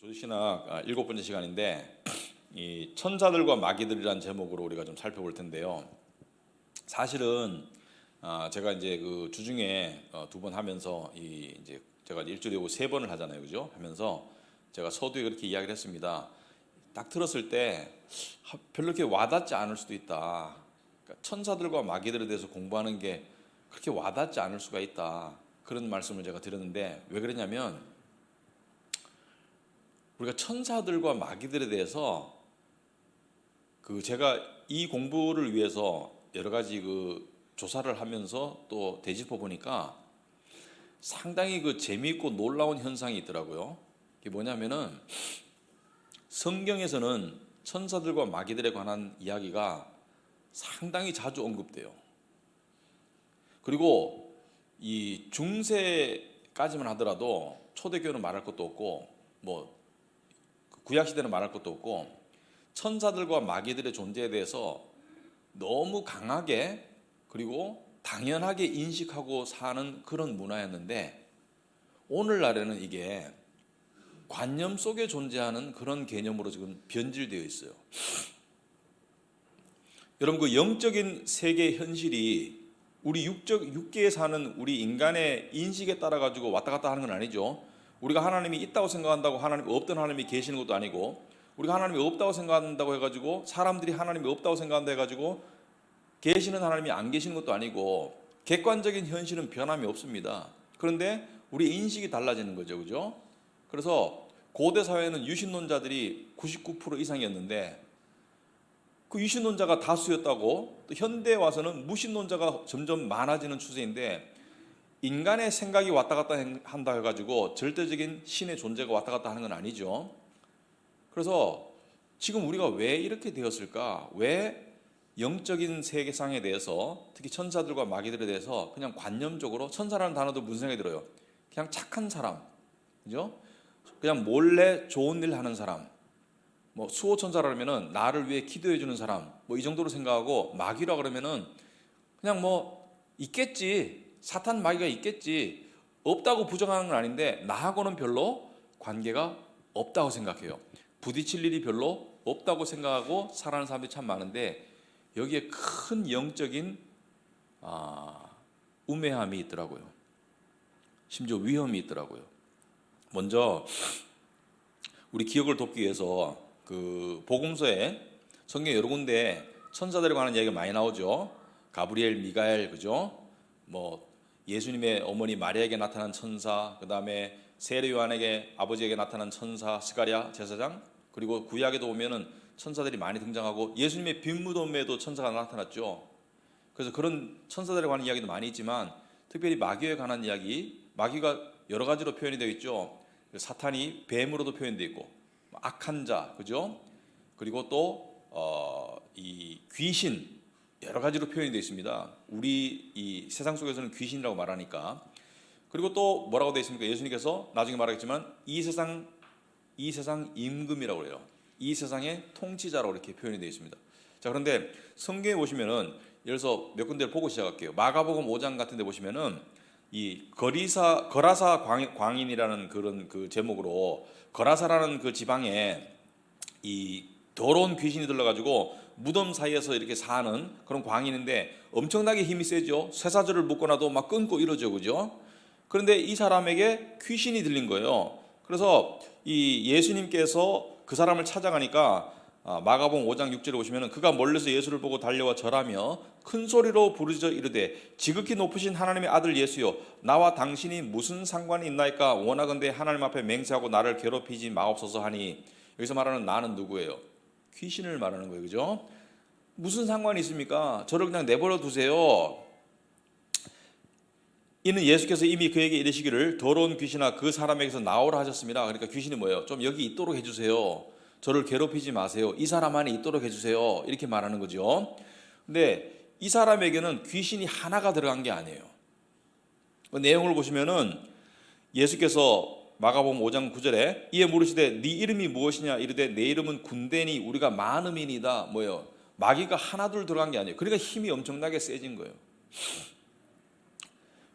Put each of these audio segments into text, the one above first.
조직신학 7번째 시간인데 이 천사들과 마귀들이라는 제목으로 우리가 좀 살펴볼 텐데요. 사실은 제가 이제 그 주중에 2번 하면서 이제 제가 일주일에 3번을 하잖아요, 그죠? 하면서 제가 서두에 그렇게 이야기를 했습니다. 딱 들었을 때 별로 이렇게 와닿지 않을 수도 있다. 그러니까 천사들과 마귀들에 대해서 공부하는 게 그렇게 와닿지 않을 수가 있다. 그런 말씀을 제가 드렸는데 왜 그러냐면 우리가 천사들과 마귀들에 대해서 제가 이 공부를 위해서 여러 가지 조사를 하면서 또 되짚어 보니까 상당히 재미있고 놀라운 현상이 있더라고요. 이게 뭐냐면은 성경에서는 천사들과 마귀들에 관한 이야기가 상당히 자주 언급돼요. 그리고 이 중세까지만 하더라도 초대교회는 말할 것도 없고 구약시대는 말할 것도 없고 천사들과 마귀들의 존재에 대해서 너무 강하게 그리고 당연하게 인식하고 사는 그런 문화였는데 오늘날에는 이게 관념 속에 존재하는 그런 개념으로 지금 변질되어 있어요. 여러분, 그 영적인 세계 현실이 우리 육계에 사는 우리 인간의 인식에 따라 가지고 왔다 갔다 하는 건 아니죠. 우리가 하나님이 있다고 생각한다고 하나님이 없던 하나님이 계시는 것도 아니고, 우리가 하나님이 없다고 생각한다고 해가지고 사람들이 하나님이 없다고 생각한다 해가지고 계시는 하나님이 안 계시는 것도 아니고, 객관적인 현실은 변함이 없습니다. 그런데 우리 인식이 달라지는 거죠, 그죠? 그래서 고대 사회는 유신론자들이 99% 이상이었는데 그 유신론자가 다수였다고, 또 현대에 와서는 무신론자가 점점 많아지는 추세인데, 인간의 생각이 왔다 갔다 한다 해가지고 절대적인 신의 존재가 왔다 갔다 하는 건 아니죠. 그래서 지금 우리가 왜 이렇게 되었을까? 왜 영적인 세계상에 대해서, 특히 천사들과 마귀들에 대해서 그냥 관념적으로, 천사라는 단어도 무슨 생각이 들어요? 그냥 착한 사람, 그죠? 그냥 몰래 좋은 일 하는 사람, 수호천사라면은 나를 위해 기도해 주는 사람, 이 정도로 생각하고, 마귀라 그러면은 그냥 있겠지, 사탄 마귀가 있겠지, 없다고 부정하는 건 아닌데 나하고는 별로 관계가 없다고 생각해요. 부딪힐 일이 별로 없다고 생각하고 살아가는 사람들이 참 많은데 여기에 큰 영적인 우매함이 있더라고요. 심지어 위험이 있더라고요. 먼저 우리 기억을 돕기 위해서 복음서에 성경 여러 군데 천사들에 관한 이야기가 많이 나오죠. 가브리엘, 미가엘, 그죠? 예수님의 어머니 마리아에게 나타난 천사, 그 다음에 세례 요한에게 아버지에게 나타난 천사 스가랴 제사장, 그리고 구약에도 보면은 천사들이 많이 등장하고 예수님의 빈무덤에도 천사가 나타났죠. 그래서 그런 천사들에 관한 이야기도 많이 있지만 특별히 마귀에 관한 이야기, 마귀가 여러 가지로 표현이 되어 있죠. 사탄이 뱀으로도 표현되어 있고, 악한 자, 그죠? 그리고 또 이 귀신, 여러 가지로 표현이 되어 있습니다. 우리 이 세상 속에서는 귀신이라고 말하니까. 그리고 또 뭐라고 되어 있습니까? 예수님께서 나중에 말하겠지만 이 세상 임금이라고 해요. 이 세상의 통치자라고 이렇게 표현이 되어 있습니다. 자, 그런데 성경에 보시면은, 예를 들어서 몇 군데를 보고 시작할게요. 마가복음 5장 같은 데 보시면은 이 거라사 광인이라는 그런 제목으로, 거라사라는 그 지방에 이 더러운 귀신이 들러가지고 무덤 사이에서 이렇게 사는 그런 광인인데 엄청나게 힘이 세죠. 쇠사슬을 묶어놔도 막 끊고 이러죠, 그죠? 그런데 이 사람에게 귀신이 들린 거예요. 그래서 이 예수님께서 그 사람을 찾아가니까 마가복음 5장 6절에 보시면 그가 멀리서 예수를 보고 달려와 절하며 큰 소리로 부르짖어 이르되 지극히 높으신 하나님의 아들 예수여, 나와 당신이 무슨 상관이 있나이까? 원하건대 하나님 앞에 맹세하고 나를 괴롭히지 마옵소서 하니, 여기서 말하는 나는 누구예요? 귀신을 말하는 거예요, 그죠? 무슨 상관이 있습니까? 저를 그냥 내버려 두세요. 이는 예수께서 이미 그에게 이르시기를 더러운 귀신아 그 사람에게서 나오라 하셨습니다. 그러니까 귀신이 뭐예요? 좀 여기 있도록 해주세요. 저를 괴롭히지 마세요. 이 사람 안에 있도록 해주세요. 이렇게 말하는 거죠. 근데 이 사람에게는 귀신이 하나가 들어간 게 아니에요. 그 내용을 보시면은 예수께서 마가복음 5장 9절에 이에 물으시되 네 이름이 무엇이냐? 이르되 내 이름은 군대니 우리가 많음이니이다. 뭐예요? 마귀가 하나둘 들어간 게 아니에요. 그러니까 힘이 엄청나게 세진 거예요.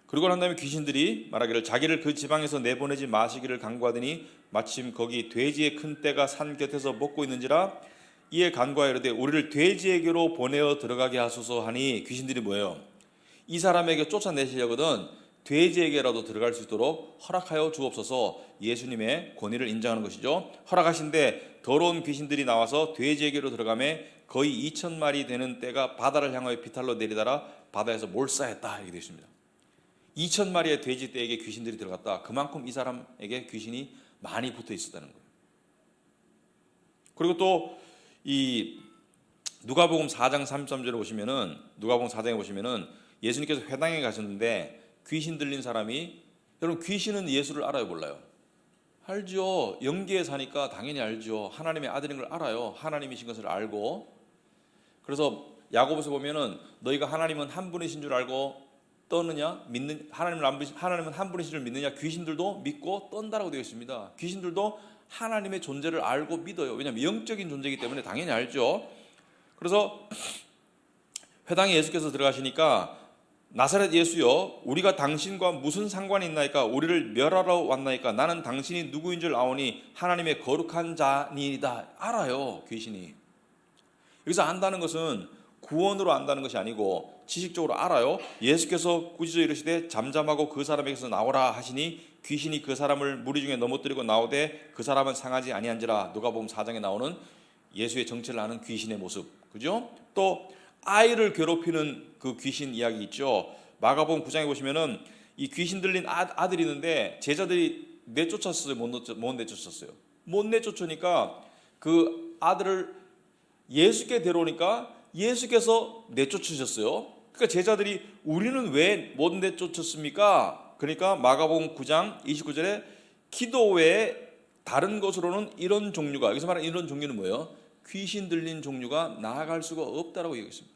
그러고 난 다음에 귀신들이 말하기를 자기를 그 지방에서 내보내지 마시기를 간구하더니 마침 거기 돼지의 큰 떼가 산 곁에서 먹고 있는지라 이에 간구하여 이르되 우리를 돼지에게로 보내어 들어가게 하소서 하니 귀신들이 뭐예요? 이 사람에게 쫓아내시려거든 돼지에게라도 들어갈 수 있도록 허락하여 주옵소서. 예수님의 권위를 인정하는 것이죠. 허락하신데 더러운 귀신들이 나와서 돼지에게로 들어가매 거의 2,000마리 되는 떼가 바다를 향하여 비탈로 내리다라 바다에서 몰사했다 이렇게 되어 있습니다. 2,000마리의 돼지 떼에게 귀신들이 들어갔다. 그만큼 이 사람에게 귀신이 많이 붙어 있었다는 거예요. 그리고 또 이 누가복음 4장 33절에 보시면은 누가복음 4장에 보시면은 예수님께서 회당에 가셨는데 귀신 들린 사람이, 여러분 귀신은 예수를 알아요 몰라요? 알죠. 영계에 사니까 당연히 알죠. 하나님의 아들인 걸 알아요. 하나님이신 것을 알고. 그래서 야고보서 보면은 너희가 하나님은 한 분이신 줄 알고 떠느냐? 하나님은 한 분이신 줄 믿느냐? 귀신들도 믿고 떤다라고 되어 있습니다. 귀신들도 하나님의 존재를 알고 믿어요. 왜냐하면 영적인 존재이기 때문에 당연히 알죠. 그래서 회당에 예수께서 들어가시니까 나사렛 예수여 우리가 당신과 무슨 상관이 있나이까? 우리를 멸하러 왔나이까? 나는 당신이 누구인 줄 아오니 하나님의 거룩한 자니이다. 알아요 귀신이. 여기서 안다는 것은 구원으로 안다는 것이 아니고 지식적으로 알아요. 예수께서 구지서 이르시되 잠잠하고 그 사람에게서 나오라 하시니 귀신이 그 사람을 무리 중에 넘어뜨리고 나오되 그 사람은 상하지 아니한지라. 누가복음 4장에 나오는 예수의 정체를 아는 귀신의 모습, 그죠? 또 아이를 괴롭히는 그 귀신 이야기 있죠. 마가복음 9장에 보시면은 이 귀신 들린 아들이 있는데 제자들이 내쫓았어요. 못 내쫓았어요. 못 내쫓으니까 그 아들을 예수께 데려오니까 예수께서 내쫓으셨어요. 그러니까 제자들이 우리는 왜 못 내쫓았습니까? 그러니까 마가복음 9장 29절에 기도 외에 다른 것으로는 이런 종류가, 여기서 말하는 이런 종류는 뭐예요? 귀신 들린 종류가 나아갈 수가 없다라고 얘기했습니다.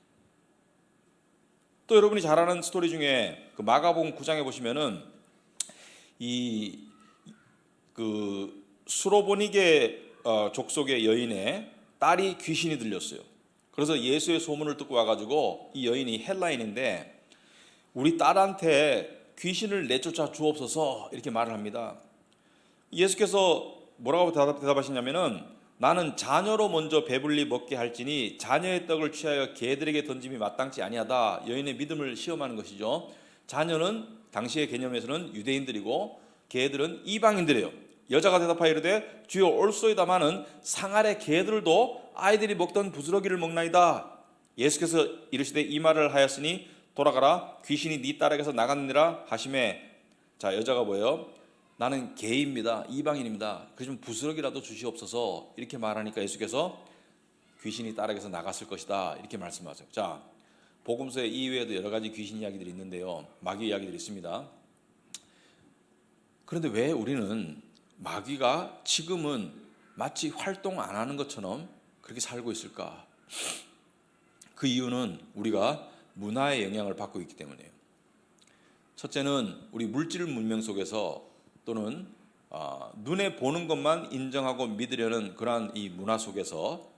또 여러분이 잘 아는 스토리 중에 그 마가복음 9장에 보시면은 그 수로보니게 족속의 여인의 딸이 귀신이 들렸어요. 그래서 예수의 소문을 듣고 와가지고 이 여인이 헬라인인데 우리 딸한테 귀신을 내쫓아 주옵소서 이렇게 말을 합니다. 예수께서 뭐라고 대답하시냐면은 나는 자녀로 먼저 배불리 먹게 할지니 자녀의 떡을 취하여 개들에게 던짐이 마땅치 아니하다. 여인의 믿음을 시험하는 것이죠. 자녀는 당시의 개념에서는 유대인들이고 개들은 이방인들이에요. 여자가 대답하여 이르되 주여 옳소이다마는 상 아래 개들도 아이들이 먹던 부스러기를 먹나이다. 예수께서 이르시되 이 말을 하였으니 돌아가라 귀신이 네 딸에게서 나갔느니라 하시매. 자, 여자가 뭐예요? 나는 개입니다. 이방인입니다. 그좀 부스러기라도 주시옵소서 이렇게 말하니까 예수께서 귀신이 딸에게서 나갔을 것이다 이렇게 말씀하세요. 자, 복음서에 이외에도 여러 가지 귀신 이야기들이 있는데요. 마귀 이야기들이 있습니다. 그런데 왜 우리는 마귀가 지금은 마치 활동 안 하는 것처럼 그렇게 살고 있을까? 그 이유는 우리가 문화의 영향을 받고 있기 때문이에요. 첫째는 우리 물질 문명 속에서 또는 눈에 보는 것만 인정하고 믿으려는 그러한 이 문화 속에서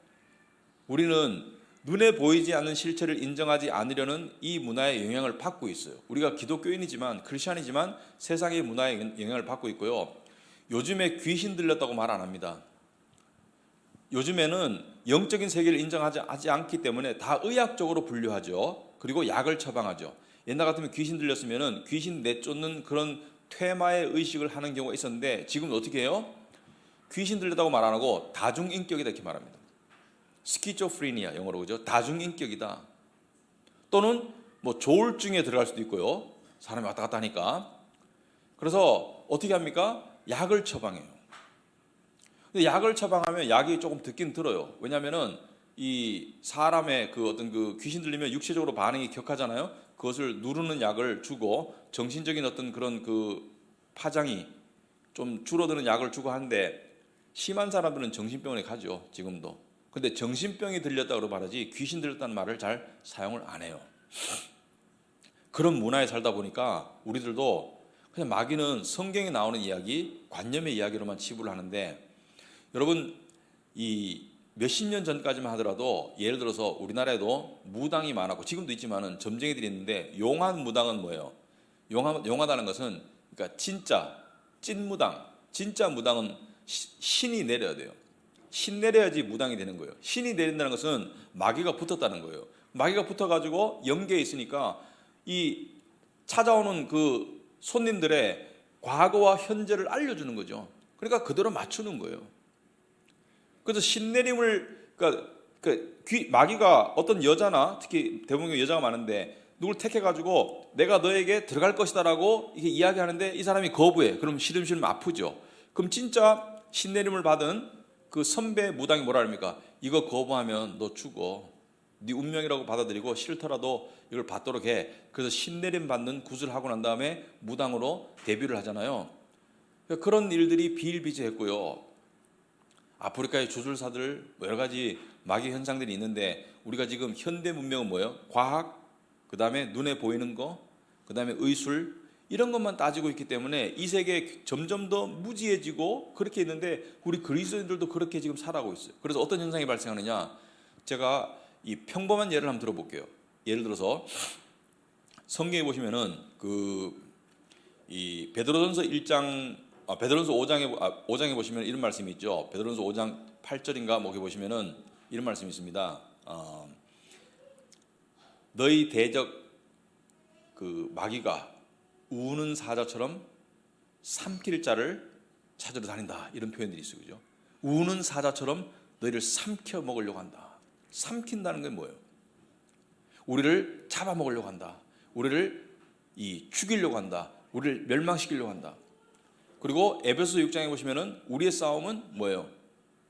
우리는 눈에 보이지 않는 실체를 인정하지 않으려는 이 문화의 영향을 받고 있어요. 우리가 기독교인이지만 크리스찬이지만 세상의 문화의 영향을 받고 있고요. 요즘에 귀신 들렸다고 말 안 합니다. 요즘에는 영적인 세계를 인정하지 않기 때문에 다 의학적으로 분류하죠. 그리고 약을 처방하죠. 옛날 같으면 귀신 들렸으면 귀신 내쫓는 그런 퇴마의 의식을 하는 경우가 있었는데 지금은 어떻게 해요? 귀신 들렸다고 말 안 하고 다중인격이다 이렇게 말합니다. 스키조프리니아 영어로 그죠? 다중인격이다. 또는 뭐 조울증에 들어갈 수도 있고요. 사람이 왔다 갔다 하니까. 그래서 어떻게 합니까? 약을 처방해요. 근데 약을 처방하면 약이 조금 듣긴 들어요. 왜냐하면은 이 사람의 그 어떤 그 귀신 들리면 육체적으로 반응이 격하잖아요. 그것을 누르는 약을 주고 정신적인 어떤 그런 그 파장이 좀 줄어드는 약을 주고 하는데 심한 사람들은 정신병원에 가죠. 지금도. 근데 정신병이 들렸다고 말하지 귀신 들렸다는 말을 잘 사용을 안 해요. 그런 문화에 살다 보니까 우리들도 그냥 마귀는 성경에 나오는 이야기, 관념의 이야기로만 치부를 하는데 여러분 이 몇십 년 전까지만 하더라도 예를 들어서 우리나라에도 무당이 많았고 지금도 있지만은 점쟁이들이 있는데 용한 무당은 뭐예요? 용하다는 것은 그러니까 진짜 찐무당, 진짜 무당은 신이 내려야 돼요. 신 내려야지 무당이 되는 거예요. 신이 내린다는 것은 마귀가 붙었다는 거예요. 마귀가 붙어가지고 연계에 있으니까 이 찾아오는 그 손님들의 과거와 현재를 알려주는 거죠. 그러니까 그대로 맞추는 거예요. 그래서 신내림을 마귀가 어떤 여자나 특히 대부분 여자가 많은데 누굴 택해가지고 내가 너에게 들어갈 것이다라고 이렇게 이야기하는데 이 사람이 거부해. 그럼 시름시름 아프죠. 그럼 진짜 신내림을 받은 그 선배 무당이 뭐라 합니까? 이거 거부하면 너 죽어. 네 운명이라고 받아들이고 싫더라도 이걸 받도록 해. 그래서 신내림 받는 굿을 하고 난 다음에 무당으로 데뷔를 하잖아요. 그러니까 그런 일들이 비일비재했고요. 아프리카의 주술사들 여러 가지 마귀 현상들이 있는데 우리가 지금 현대 문명은 뭐예요? 과학, 그 다음에 눈에 보이는 거, 그 다음에 의술 이런 것만 따지고 있기 때문에 이 세계 점점 더 무지해지고 그렇게 있는데 우리 그리스도인들도 그렇게 지금 살아가고 있어요. 그래서 어떤 현상이 발생하느냐? 제가 이 평범한 예를 한번 들어볼게요. 예를 들어서 성경에 보시면은 이 베드로전서 5장에 보시면 이런 말씀이 있죠. 베드로전서 5장 8절인가 뭐게 보시면은 이런 말씀이 있습니다. 너희 대적 그 마귀가 우는 사자처럼 삼킬 자를 찾으러 다닌다. 이런 표현들이 있어요. 그죠? 우는 사자처럼 너희를 삼켜 먹으려고 한다. 삼킨다는 게 뭐예요? 우리를 잡아먹으려고 한다. 우리를 죽이려고 한다. 우리를 멸망시키려고 한다. 그리고 에베소 6장에 보시면은 우리의 싸움은 뭐예요?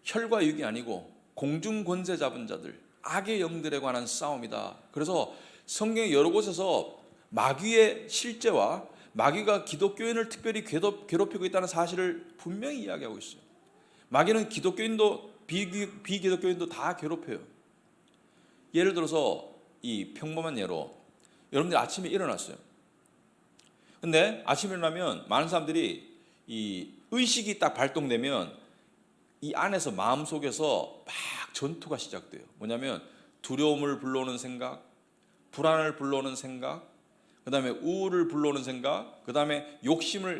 혈과 육이 아니고 공중 권세 잡은 자들, 악의 영들에 관한 싸움이다. 그래서 성경의 여러 곳에서 마귀의 실제와 마귀가 기독교인을 특별히 괴롭히고 있다는 사실을 분명히 이야기하고 있어요. 마귀는 기독교인도 비기독교인도 다 괴롭혀요. 예를 들어서 이 평범한 예로 여러분들이 아침에 일어났어요. 근데 아침에 일어나면 많은 사람들이 이 의식이 딱 발동되면 이 안에서 마음속에서 막 전투가 시작돼요. 뭐냐면 두려움을 불러오는 생각, 불안을 불러오는 생각, 그 다음에 우울을 불러오는 생각, 그 다음에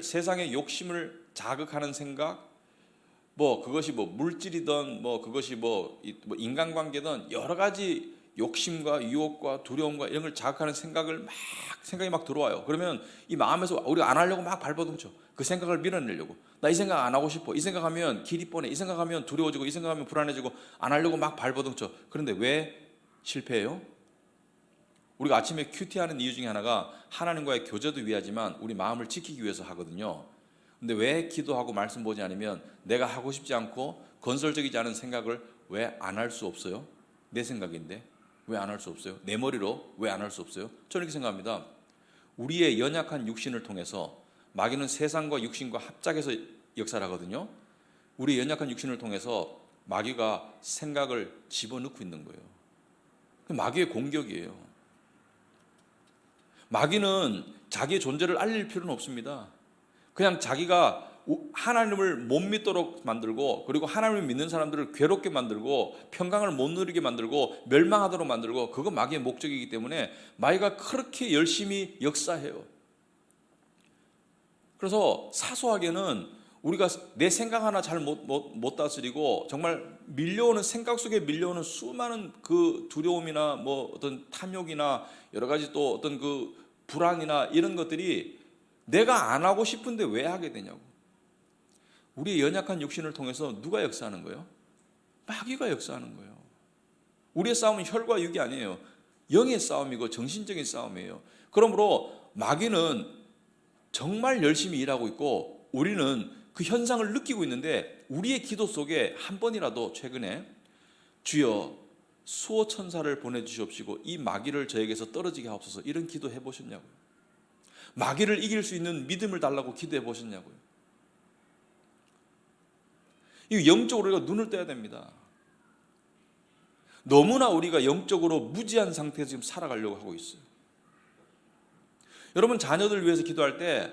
세상의 욕심을 자극하는 생각, 그것이 물질이든 그것이 인간관계든 여러 가지 욕심과 유혹과 두려움과 이런 걸 자극하는 생각이 막 들어와요. 그러면 이 마음에서 우리가 안 하려고 막 발버둥쳐. 그 생각을 밀어내려고. 나 이 생각 안 하고 싶어. 이 생각하면 길이 뻔해. 이 생각하면 두려워지고 이 생각하면 불안해지고 안 하려고 막 발버둥쳐. 그런데 왜 실패해요? 우리가 아침에 큐티하는 이유 중에 하나가 하나님과의 교제도 위하지만 우리 마음을 지키기 위해서 하거든요. 근데 왜 기도하고 말씀 보지 않으면 내가 하고 싶지 않고 건설적이지 않은 생각을 왜 안 할 수 없어요? 내 생각인데 왜 안 할 수 없어요? 내 머리로 왜 안 할 수 없어요? 저는 이렇게 생각합니다. 우리의 연약한 육신을 통해서 마귀는 세상과 육신과 합작해서 역사를 하거든요. 우리의 연약한 육신을 통해서 마귀가 생각을 집어넣고 있는 거예요. 마귀의 공격이에요. 마귀는 자기의 존재를 알릴 필요는 없습니다. 그냥 자기가 하나님을 못 믿도록 만들고 그리고 하나님을 믿는 사람들을 괴롭게 만들고 평강을 못 누리게 만들고 멸망하도록 만들고 그거 마귀의 목적이기 때문에 마귀가 그렇게 열심히 역사해요. 그래서 사소하게는 우리가 내 생각 하나 잘 못 다스리고 정말 밀려오는 생각 속에 밀려오는 수많은 그 두려움이나 어떤 탐욕이나 여러 가지 또 어떤 그 불안이나 이런 것들이 내가 안 하고 싶은데 왜 하게 되냐고. 우리의 연약한 육신을 통해서 누가 역사하는 거예요? 마귀가 역사하는 거예요. 우리의 싸움은 혈과 육이 아니에요. 영의 싸움이고 정신적인 싸움이에요. 그러므로 마귀는 정말 열심히 일하고 있고 우리는 그 현상을 느끼고 있는데 우리의 기도 속에 한 번이라도 최근에 주여 수호 천사를 보내주시옵시고 이 마귀를 저에게서 떨어지게 하옵소서 이런 기도 해보셨냐고요. 마귀를 이길 수 있는 믿음을 달라고 기도해 보셨냐고요. 이 영적으로 우리가 눈을 떼야 됩니다. 너무나 우리가 영적으로 무지한 상태에서 지금 살아가려고 하고 있어요. 여러분 자녀들 위해서 기도할 때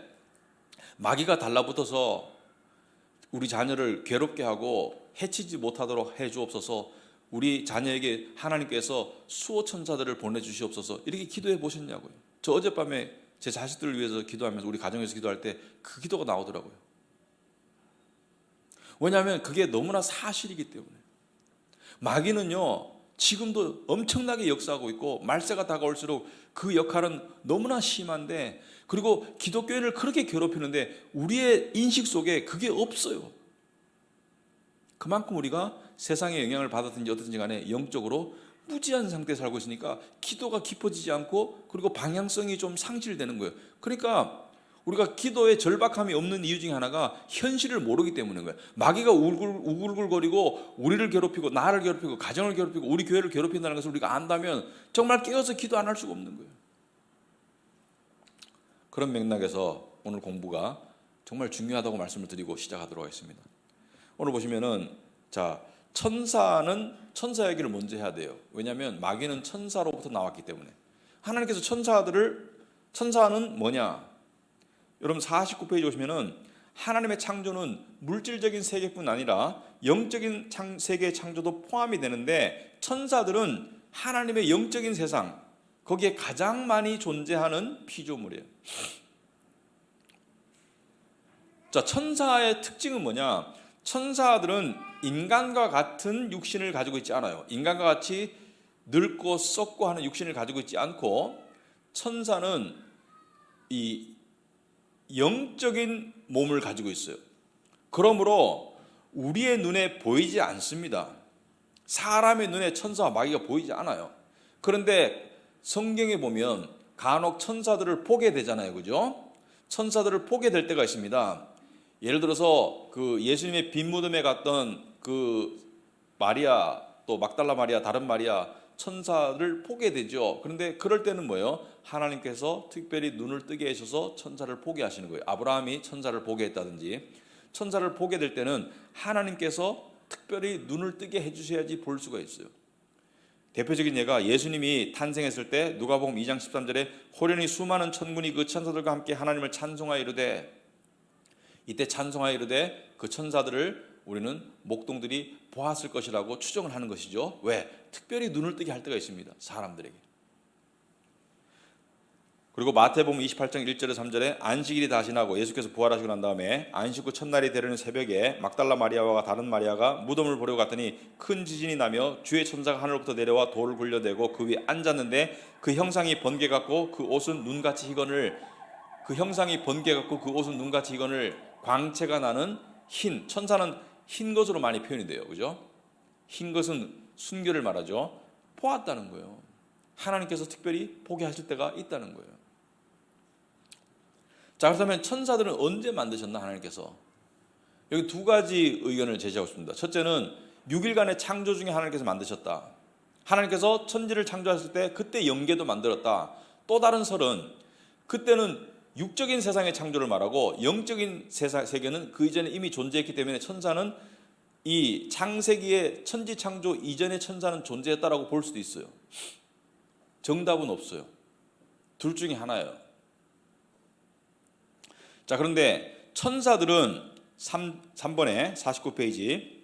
마귀가 달라붙어서 우리 자녀를 괴롭게 하고 해치지 못하도록 해주옵소서, 우리 자녀에게 하나님께서 수호 천사들을 보내주시옵소서 이렇게 기도해 보셨냐고요. 저 어젯밤에 제 자식들을 위해서 기도하면서 우리 가정에서 기도할 때 그 기도가 나오더라고요. 왜냐하면 그게 너무나 사실이기 때문에. 마귀는요, 지금도 엄청나게 역사하고 있고 말세가 다가올수록 그 역할은 너무나 심한데, 그리고 기독교인을 그렇게 괴롭히는데 우리의 인식 속에 그게 없어요. 그만큼 우리가 세상의 영향을 받았든지 어떻든지 간에 영적으로 무지한 상태에 살고 있으니까 기도가 깊어지지 않고, 그리고 방향성이 좀 상실되는 거예요. 그러니까 우리가 기도에 절박함이 없는 이유 중에 하나가 현실을 모르기 때문인 거예요. 마귀가 우글우글거리고 우리를 괴롭히고 나를 괴롭히고 가정을 괴롭히고 우리 교회를 괴롭힌다는 것을 우리가 안다면 정말 깨어서 기도 안 할 수가 없는 거예요. 그런 맥락에서 오늘 공부가 정말 중요하다고 말씀을 드리고 시작하도록 하겠습니다. 오늘 보시면은, 자, 천사는 천사 얘기를 먼저 해야 돼요. 왜냐하면 마귀는 천사로부터 나왔기 때문에. 하나님께서 천사는 뭐냐? 여러분 49페이지 오시면은 하나님의 창조는 물질적인 세계뿐 아니라 영적인 세계의 창조도 포함이 되는데, 천사들은 하나님의 영적인 세상, 거기에 가장 많이 존재하는 피조물이에요. 자, 천사의 특징은 뭐냐? 천사들은 인간과 같은 육신을 가지고 있지 않아요. 인간과 같이 늙고 썩고 하는 육신을 가지고 있지 않고, 천사는 이 영적인 몸을 가지고 있어요. 그러므로 우리의 눈에 보이지 않습니다. 사람의 눈에 천사와 마귀가 보이지 않아요. 그런데 성경에 보면 간혹 천사들을 보게 되잖아요. 그죠? 천사들을 보게 될 때가 있습니다. 예를 들어서 그 예수님의 빈 무덤에 갔던 그 마리아, 또 막달라 마리아, 다른 마리아, 천사를 보게 되죠. 그런데 그럴 때는 뭐예요? 하나님께서 특별히 눈을 뜨게 하셔서 천사를 보게 하시는 거예요. 아브라함이 천사를 보게 했다든지, 천사를 보게 될 때는 하나님께서 특별히 눈을 뜨게 해주셔야지 볼 수가 있어요. 대표적인 예가 예수님이 탄생했을 때 누가복음 2장 13절에 호련히 수많은 천군이 그 천사들과 함께 하나님을 찬송하여 이르되, 이때 찬송하여 이르되 그 천사들을 우리는 목동들이 보았을 것이라고 추정을 하는 것이죠. 왜? 특별히 눈을 뜨게 할 때가 있습니다. 사람들에게. 그리고 마태복음 28장 1절에 3절에 안식일이 다 지나고 예수께서 부활하시고 난 다음에 안식 후 첫날이 되려는 새벽에 막달라 마리아와 다른 마리아가 무덤을 보려고 갔더니 큰 지진이 나며 주의 천사가 하늘로부터 내려와 돌을 굴려대고 그 위에 앉았는데 그 형상이 번개 같고 그 옷은 눈같이 희건을 광채가 나는 흰, 천사는 흰 것으로 많이 표현이 돼요. 그죠? 흰 것은 순결을 말하죠. 보았다는 거예요. 하나님께서 특별히 보게 하실 때가 있다는 거예요. 자, 그렇다면 천사들은 언제 만드셨나, 하나님께서? 여기 두 가지 의견을 제시하고 있습니다. 첫째는 6일간의 창조 중에 하나님께서 만드셨다. 하나님께서 천지를 창조하실 때 그때 영계도 만들었다. 또 다른 설은 그때는 육적인 세상의 창조를 말하고 영적인 세계는 그 이전에 이미 존재했기 때문에 천사는 이 창세기의 천지 창조 이전의 천사는 존재했다라고 볼 수도 있어요. 정답은 없어요. 둘 중에 하나예요. 자, 그런데 천사들은 3번에 49페이지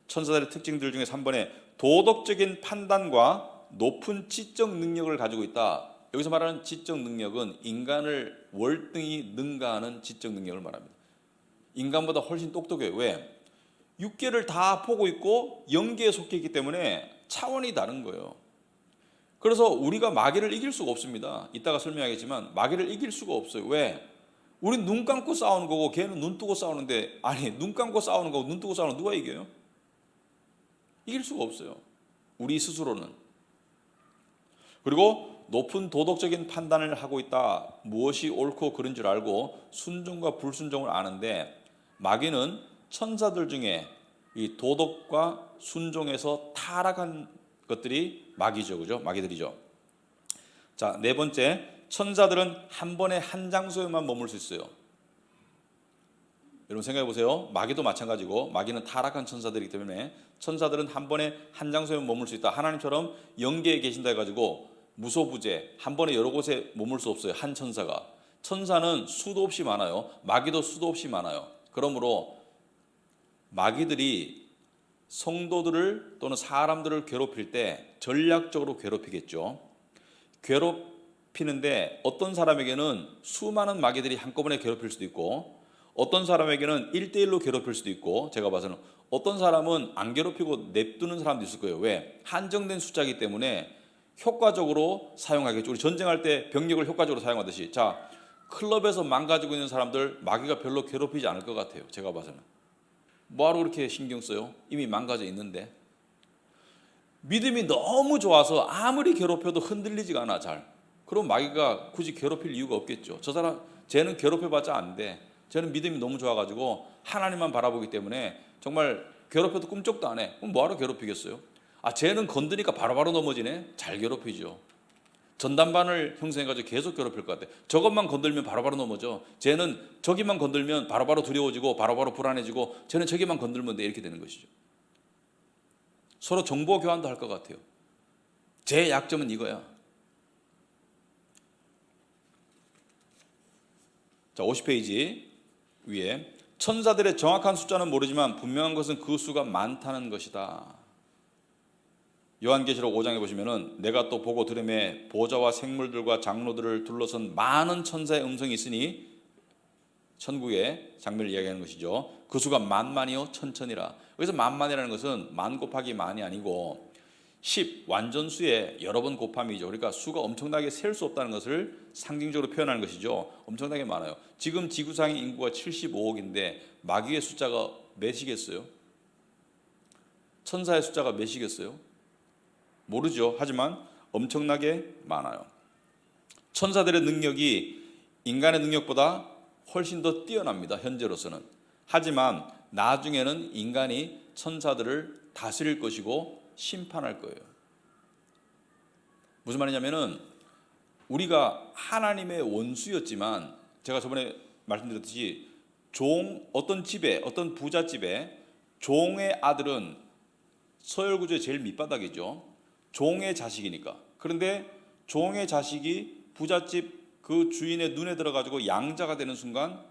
천사들의 특징들 중에 3번에 도덕적인 판단과 높은 지적 능력을 가지고 있다. 여기서 말하는 지적 능력은 인간을 월등히 능가하는 지적 능력을 말합니다. 인간보다 훨씬 똑똑해요. 왜? 육계를 다 보고 있고 영계에 속해 있기 때문에 차원이 다른 거예요. 그래서 우리가 마귀를 이길 수가 없습니다. 이따가 설명하겠지만 마귀를 이길 수가 없어요. 왜? 우린 눈 감고 싸우는 거고 걔는 눈 뜨고 싸우는데, 아니, 눈 감고 싸우는 거고 눈 뜨고 싸우는 거 누가 이겨요? 이길 수가 없어요. 우리 스스로는. 그리고 높은 도덕적인 판단을 하고 있다. 무엇이 옳고 그른 줄 알고 순종과 불순종을 아는데, 마귀는 천사들 중에 이 도덕과 순종에서 타락한 것들이 마귀죠. 그죠? 마귀들이죠. 자, 네 번째, 천사들은 한 번에 한 장소에만 머물 수 있어요. 여러분 생각해 보세요. 마귀도 마찬가지고, 마귀는 타락한 천사들이기 때문에 천사들은 한 번에 한 장소에 머물 수 있다. 하나님처럼 영계에 계신다 해가지고 무소부재 한 번에 여러 곳에 머물 수 없어요. 한 천사가. 천사는 수도 없이 많아요. 마귀도 수도 없이 많아요. 그러므로 마귀들이 성도들을 또는 사람들을 괴롭힐 때 전략적으로 괴롭히겠죠. 피는데 어떤 사람에게는 수많은 마귀들이 한꺼번에 괴롭힐 수도 있고 어떤 사람에게는 1대1로 괴롭힐 수도 있고 제가 봐서는 어떤 사람은 안 괴롭히고 냅두는 사람도 있을 거예요. 왜? 한정된 숫자이기 때문에 효과적으로 사용하겠죠. 우리 전쟁할 때 병력을 효과적으로 사용하듯이 자 클럽에서 망가지고 있는 사람들 마귀가 별로 괴롭히지 않을 것 같아요. 제가 봐서는. 뭐하러 그렇게 신경 써요? 이미 망가져 있는데. 믿음이 너무 좋아서 아무리 괴롭혀도 흔들리지가 않아 잘. 그럼 마귀가 굳이 괴롭힐 이유가 없겠죠. 저 사람 쟤는 괴롭혀봤자 안 돼. 쟤는 믿음이 너무 좋아가지고 하나님만 바라보기 때문에 정말 괴롭혀도 꿈쩍도 안 해. 그럼 뭐하러 괴롭히겠어요? 아 쟤는 건드니까 바로바로 넘어지네. 잘 괴롭히죠. 전담반을 형성해가지고 계속 괴롭힐 것 같아. 저것만 건들면 바로바로 넘어져. 쟤는 저기만 건들면 바로바로 두려워지고 바로바로 불안해지고 쟤는 저기만 건들면 돼. 이렇게 되는 것이죠. 서로 정보 교환도 할 것 같아요. 제 약점은 이거야. 자, 50페이지 위에 천사들의 정확한 숫자는 모르지만 분명한 것은 그 수가 많다는 것이다. 요한계시록 5장에 보시면은 내가 또 보고 들음에 보좌와 생물들과 장로들을 둘러선 많은 천사의 음성이 있으니 천국의 장면을 이야기하는 것이죠. 그 수가 만만이요 천천이라. 여기서 만만이라는 것은 만 곱하기 만이 아니고 10 완전수의 여러 번 곱함이죠. 그러니까 수가 엄청나게 셀 수 없다는 것을 상징적으로 표현하는 것이죠. 엄청나게 많아요. 지금 지구상의 인구가 75억인데 마귀의 숫자가 몇이겠어요? 천사의 숫자가 몇이겠어요? 모르죠. 하지만 엄청나게 많아요. 천사들의 능력이 인간의 능력보다 훨씬 더 뛰어납니다. 현재로서는. 하지만 나중에는 인간이 천사들을 다스릴 것이고 심판할 거예요. 무슨 말이냐면은 우리가 하나님의 원수였지만 제가 저번에 말씀드렸듯이 어떤 집에 어떤 부잣집에 종의 아들은 서열구조의 제일 밑바닥이죠. 종의 자식이니까. 그런데 종의 자식이 부잣집 그 주인의 눈에 들어가지고 양자가 되는 순간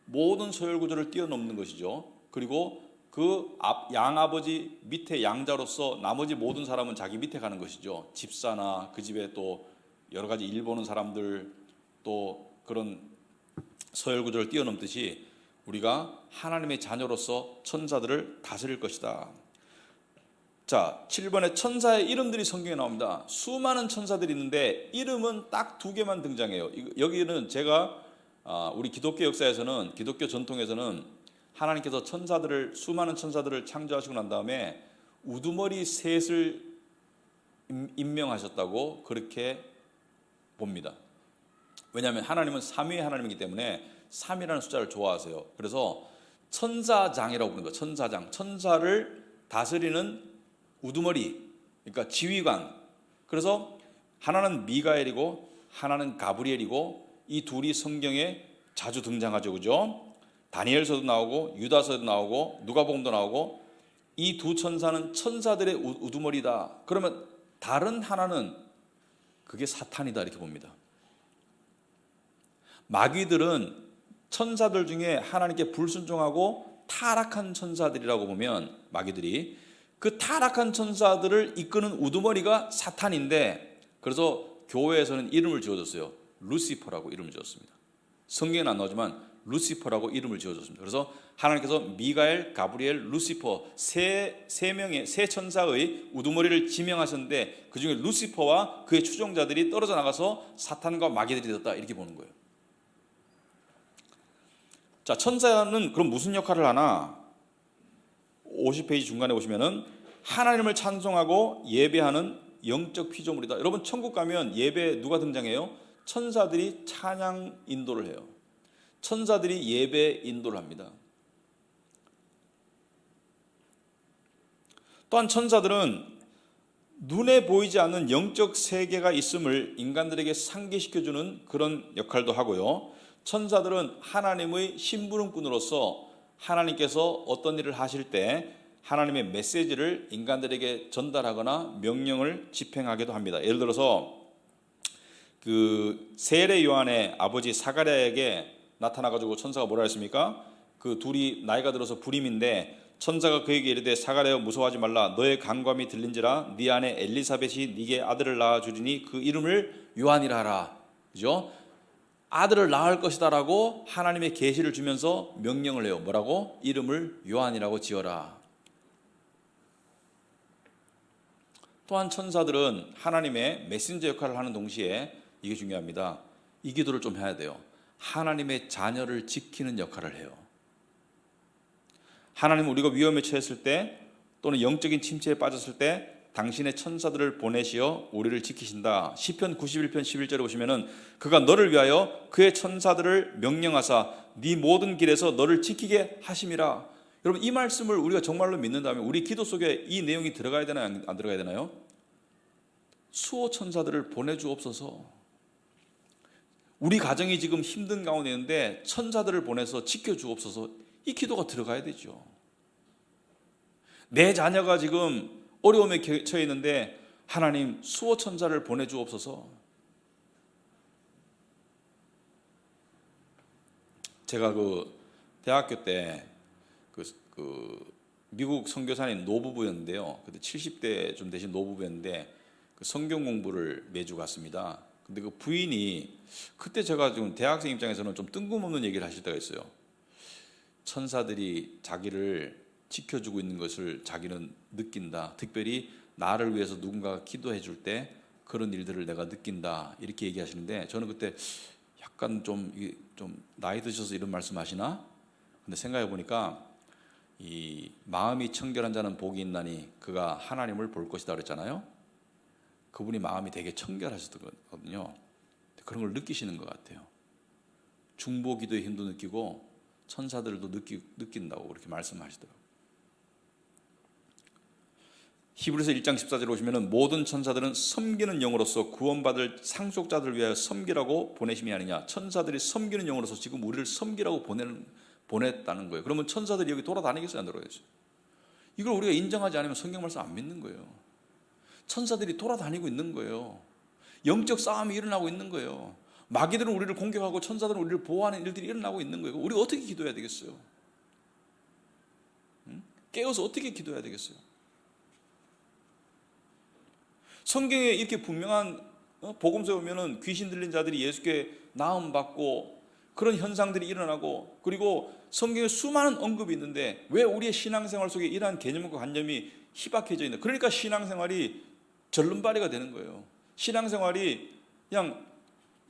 모든 서열구조를 뛰어넘는 것이죠. 그리고 그 양아버지 밑에 양자로서 나머지 모든 사람은 자기 밑에 가는 것이죠. 집사나 그 집에 또 여러 가지 일 보는 사람들 또 그런 서열구조를 뛰어넘듯이 우리가 하나님의 자녀로서 천사들을 다스릴 것이다. 자, 7번에 천사의 이름들이 성경에 나옵니다. 수많은 천사들이 있는데 이름은 딱 2개만 등장해요. 여기는 제가 우리 기독교 역사에서는 기독교 전통에서는 하나님께서 수많은 천사들을 창조하시고 난 다음에 우두머리 셋을 임명하셨다고 그렇게 봅니다. 왜냐하면 하나님은 삼위의 하나님이기 때문에 3이라는 숫자를 좋아하세요. 그래서 천사장이라고 부르는 거예요. 천사장, 천사를 다스리는 우두머리, 그러니까 지휘관. 그래서 하나는 미가엘이고 하나는 가브리엘이고 이 둘이 성경에 자주 등장하죠. 그죠? 다니엘서도 나오고 유다서도 나오고 누가복음도 나오고 이 두 천사는 천사들의 우두머리다. 그러면 다른 하나는 그게 사탄이다 이렇게 봅니다. 마귀들은 천사들 중에 하나님께 불순종하고 타락한 천사들이라고 보면 마귀들이 그 타락한 천사들을 이끄는 우두머리가 사탄인데 그래서 교회에서는 이름을 지어줬어요. 루시퍼라고 이름을 지었습니다. 성경에는 안 나오지만 루시퍼라고 이름을 지어줬습니다. 그래서 하나님께서 미가엘, 가브리엘, 루시퍼 세 천사의 우두머리를 지명하셨는데 그 중에 루시퍼와 그의 추종자들이 떨어져 나가서 사탄과 마귀들이 되었다 이렇게 보는 거예요. 자, 천사는 그럼 무슨 역할을 하나? 50페이지 중간에 보시면은 하나님을 찬송하고 예배하는 영적 피조물이다. 여러분 천국 가면 예배 누가 등장해요? 천사들이 찬양 인도를 해요. 천사들이 예배 인도를 합니다. 또한 천사들은 눈에 보이지 않는 영적 세계가 있음을 인간들에게 상기시켜주는 그런 역할도 하고요. 천사들은 하나님의 심부름꾼으로서 하나님께서 어떤 일을 하실 때 하나님의 메시지를 인간들에게 전달하거나 명령을 집행하기도 합니다. 예를 들어서 그 세례 요한의 아버지 사가랴에게 나타나가지고 천사가 뭐라 했습니까? 그 둘이 나이가 들어서 불임인데 천사가 그에게 이르되 사가랴여 무서워하지 말라. 너의 간감이 들린지라 네 아내 엘리사벳이 네게 아들을 낳아 주리니 그 이름을 요한이라 하라. 그죠? 아들을 낳을 것이다라고 하나님의 계시를 주면서 명령을 해요. 뭐라고? 이름을 요한이라고 지어라. 또한 천사들은 하나님의 메신저 역할을 하는 동시에 이게 중요합니다. 이 기도를 좀 해야 돼요. 하나님의 자녀를 지키는 역할을 해요. 하나님은 우리가 위험에 처했을 때 또는 영적인 침체에 빠졌을 때 당신의 천사들을 보내시어 우리를 지키신다. 시편 91편 11절에 보시면은 그가 너를 위하여 그의 천사들을 명령하사 네 모든 길에서 너를 지키게 하심이라. 여러분, 이 말씀을 우리가 정말로 믿는다면 우리 기도 속에 이 내용이 들어가야 되나요? 안 들어가야 되나요? 수호 천사들을 보내주옵소서. 우리 가정이 지금 힘든 가운데 있는데 천사들을 보내서 지켜주옵소서. 이 기도가 들어가야 되죠. 내 자녀가 지금 어려움에 처해 있는데 하나님 수호 천사를 보내주옵소서. 제가 대학교 때 미국 선교사님 노부부였는데요. 그때 70대 좀 되신 노부부였는데 성경 공부를 매주 갔습니다. 근데 그 부인이 그때 제가 지금 대학생 입장에서는 좀 뜬금없는 얘기를 하실 때가 있어요. 천사들이 자기를 지켜주고 있는 것을 자기는 느낀다. 특별히 나를 위해서 누군가가 기도해 줄 때 그런 일들을 내가 느낀다. 이렇게 얘기하시는데 저는 그때 약간 좀 나이 드셔서 이런 말씀하시나? 근데 생각해 보니까 이 마음이 청결한 자는 복이 있나니 그가 하나님을 볼 것이다 그랬잖아요. 그분이 마음이 되게 청결하시거든요. 그런 걸 느끼시는 것 같아요. 중보 기도의 힘도 느끼고 천사들도 느낀다고 그렇게 말씀하시더라고요. 히브리서 1장 14절에 보시면 모든 천사들은 섬기는 영으로서 구원받을 상속자들을 위하여 섬기라고 보내심이 아니냐. 천사들이 섬기는 영으로서 지금 우리를 섬기라고 보냈다는 거예요. 그러면 천사들이 여기 돌아다니겠어요? 안 돌아다니겠어요? 이걸 우리가 인정하지 않으면 성경 말씀 안 믿는 거예요. 천사들이 돌아다니고 있는 거예요. 영적 싸움이 일어나고 있는 거예요. 마귀들은 우리를 공격하고 천사들은 우리를 보호하는 일들이 일어나고 있는 거예요. 우리가 어떻게 기도해야 되겠어요? 깨어서 어떻게 기도해야 되겠어요? 성경에 이렇게 분명한 복음서에 보면은 귀신 들린 자들이 예수께 나음 받고 그런 현상들이 일어나고, 그리고 성경에 수많은 언급이 있는데 왜 우리의 신앙생활 속에 이러한 개념과 관념이 희박해져 있는? 그러니까 신앙생활이 절름발이가 되는 거예요. 신앙생활이 그냥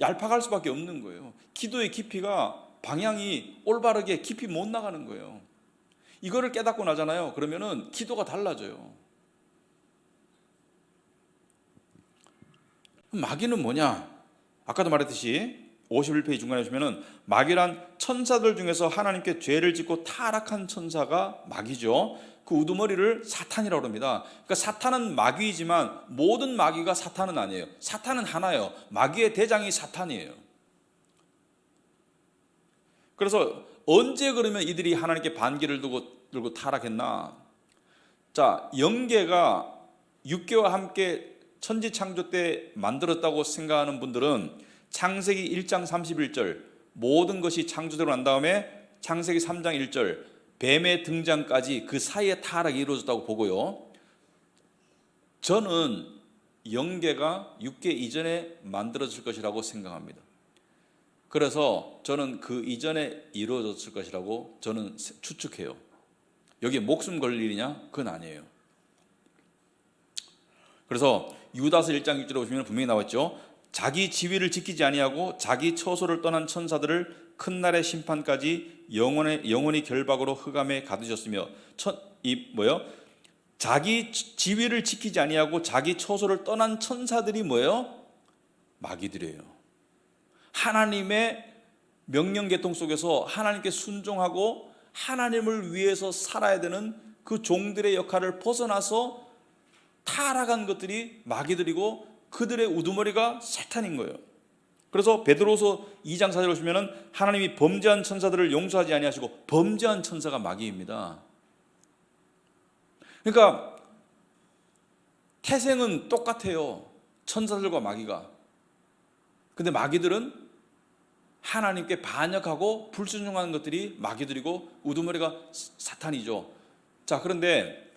얄팍할 수밖에 없는 거예요. 기도의 깊이가 방향이 올바르게 깊이 못 나가는 거예요. 이거를 깨닫고 나잖아요. 그러면은 기도가 달라져요. 마귀는 뭐냐? 아까도 말했듯이 51페이지 중간에 보시면은 마귀란 천사들 중에서 하나님께 죄를 짓고 타락한 천사가 마귀죠. 그 우두머리를 사탄이라고 합니다. 그러니까 사탄은 마귀이지만 모든 마귀가 사탄은 아니에요. 사탄은 하나예요. 마귀의 대장이 사탄이에요. 그래서 언제 그러면 이들이 하나님께 반기를 들고 타락했나? 자, 영계가 육계와 함께 천지 창조 때 만들었다고 생각하는 분들은 창세기 1장 31절 모든 것이 창조되고 난 다음에 창세기 3장 1절 뱀의 등장까지 그 사이에 타락이 이루어졌다고 보고요. 저는 영계가 육계 이전에 만들어질 것이라고 생각합니다. 그래서 저는 그 이전에 이루어졌을 것이라고 저는 추측해요. 여기에 목숨 걸 일이냐? 그건 아니에요. 그래서 유다서 1장 6절에 보시면 분명히 나왔죠. 자기 지위를 지키지 아니하고 자기 처소를 떠난 천사들을 큰 날의 심판까지 영원히 결박으로 흑암에 가두셨으며 자기 지위를 지키지 아니하고 자기 처소를 떠난 천사들이 뭐예요? 마귀들이에요. 하나님의 명령 계통 속에서 하나님께 순종하고 하나님을 위해서 살아야 되는 그 종들의 역할을 벗어나서 타락한 것들이 마귀들이고 그들의 우두머리가 사탄인 거예요. 그래서 베드로서 2장 4절에 보시면 하나님이 범죄한 천사들을 용서하지 아니하시고 범죄한 천사가 마귀입니다. 그러니까 태생은 똑같아요. 천사들과 마귀가. 근데 마귀들은 하나님께 반역하고 불순종하는 것들이 마귀들이고 우두머리가 사탄이죠. 자, 그런데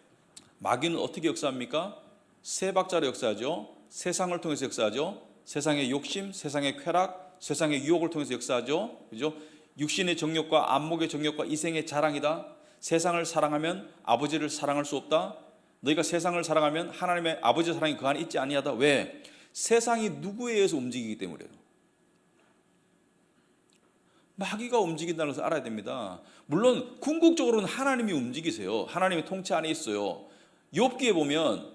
마귀는 어떻게 역사합니까? 세 박자로 역사하죠. 세상을 통해서 역사하죠. 세상의 욕심, 세상의 쾌락, 세상의 유혹을 통해서 역사하죠. 그죠? 육신의 정욕과 안목의 정욕과 이생의 자랑이다. 세상을 사랑하면 아버지를 사랑할 수 없다. 너희가 세상을 사랑하면 하나님의 아버지의 사랑이 그 안에 있지 아니하다. 왜? 세상이 누구에 의해서 움직이기 때문이에요. 마귀가 움직인다는 것을 알아야 됩니다. 물론 궁극적으로는 하나님이 움직이세요. 하나님의 통치 안에 있어요. 욥기에 보면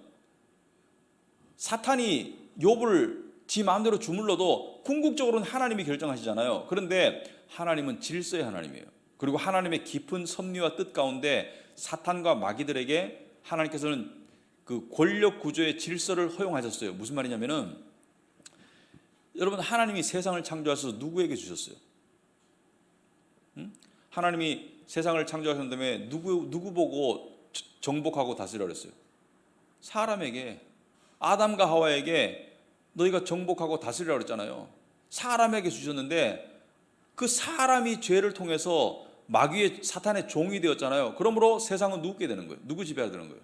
사탄이 욥을 지 마음대로 주물러도 궁극적으로는 하나님이 결정하시잖아요. 그런데 하나님은 질서의 하나님이에요. 그리고 하나님의 깊은 섭리와 뜻 가운데 사탄과 마귀들에게 하나님께서는 그 권력 구조의 질서를 허용하셨어요. 무슨 말이냐면은 여러분, 하나님이 세상을 창조하셔서 누구에게 주셨어요? 하나님이 세상을 창조하신 다음에 누구 보고 정복하고 다스리라 그랬어요? 사람에게, 아담과 하와에게 너희가 정복하고 다스리라 그랬잖아요. 사람에게 주셨는데 그 사람이 죄를 통해서 마귀의 사탄의 종이 되었잖아요. 그러므로 세상은 누구게 되는 거예요? 누구 지배 아래 되는 거예요?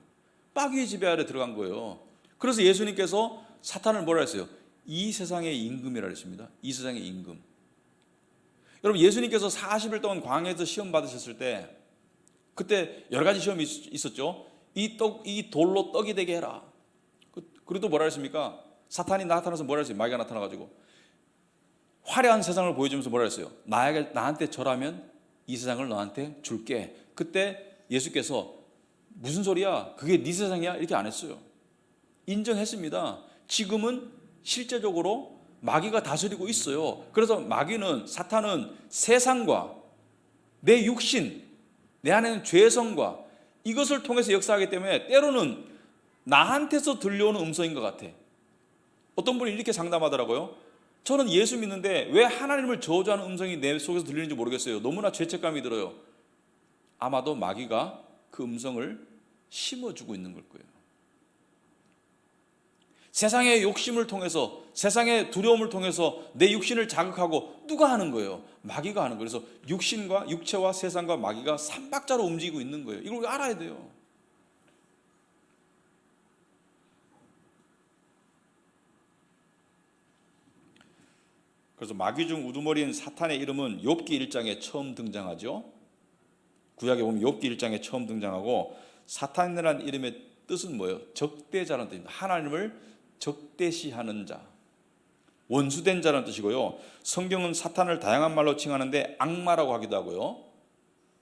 마귀의 지배 아래 들어간 거예요. 그래서 예수님께서 사탄을 뭐라 했어요? 이 세상의 임금이라 했습니다. 이 세상의 임금. 여러분, 예수님께서 40일 동안 광야에서 시험 받으셨을 때 그때 여러 가지 시험이 있었죠. 이 돌로 떡이 되게 해라. 그리고 또 뭐라 했습니까? 사탄이 나타나서 뭐라 했어요? 마귀가 나타나가지고 화려한 세상을 보여주면서 뭐라 했어요? 나한테 절하면 이 세상을 너한테 줄게. 그때 예수께서 무슨 소리야? 그게 네 세상이야? 이렇게 안 했어요. 인정했습니다. 지금은 실제적으로 마귀가 다스리고 있어요. 그래서 마귀는, 사탄은 세상과 내 육신, 내 안에는 죄성과 이것을 통해서 역사하기 때문에 때로는 나한테서 들려오는 음성인 것 같아. 어떤 분이 이렇게 상담하더라고요. 저는 예수 믿는데 왜 하나님을 저주하는 음성이 내 속에서 들리는지 모르겠어요. 너무나 죄책감이 들어요. 아마도 마귀가 그 음성을 심어주고 있는 걸 거예요. 세상의 욕심을 통해서, 세상의 두려움을 통해서 내 육신을 자극하고 누가 하는 거예요? 마귀가 하는 거예요. 그래서 육신과 육체와 세상과 마귀가 삼박자로 움직이고 있는 거예요. 이걸 알아야 돼요. 그래서 마귀 중 우두머리인 사탄의 이름은 욥기 1장에 처음 등장하죠. 구약에 보면 욥기 1장에 처음 등장하고, 사탄이라는 이름의 뜻은 뭐예요? 적대자라는 뜻입니다. 하나님을 적대시하는 자, 원수된 자라는 뜻이고요. 성경은 사탄을 다양한 말로 칭하는데 악마라고 하기도 하고요,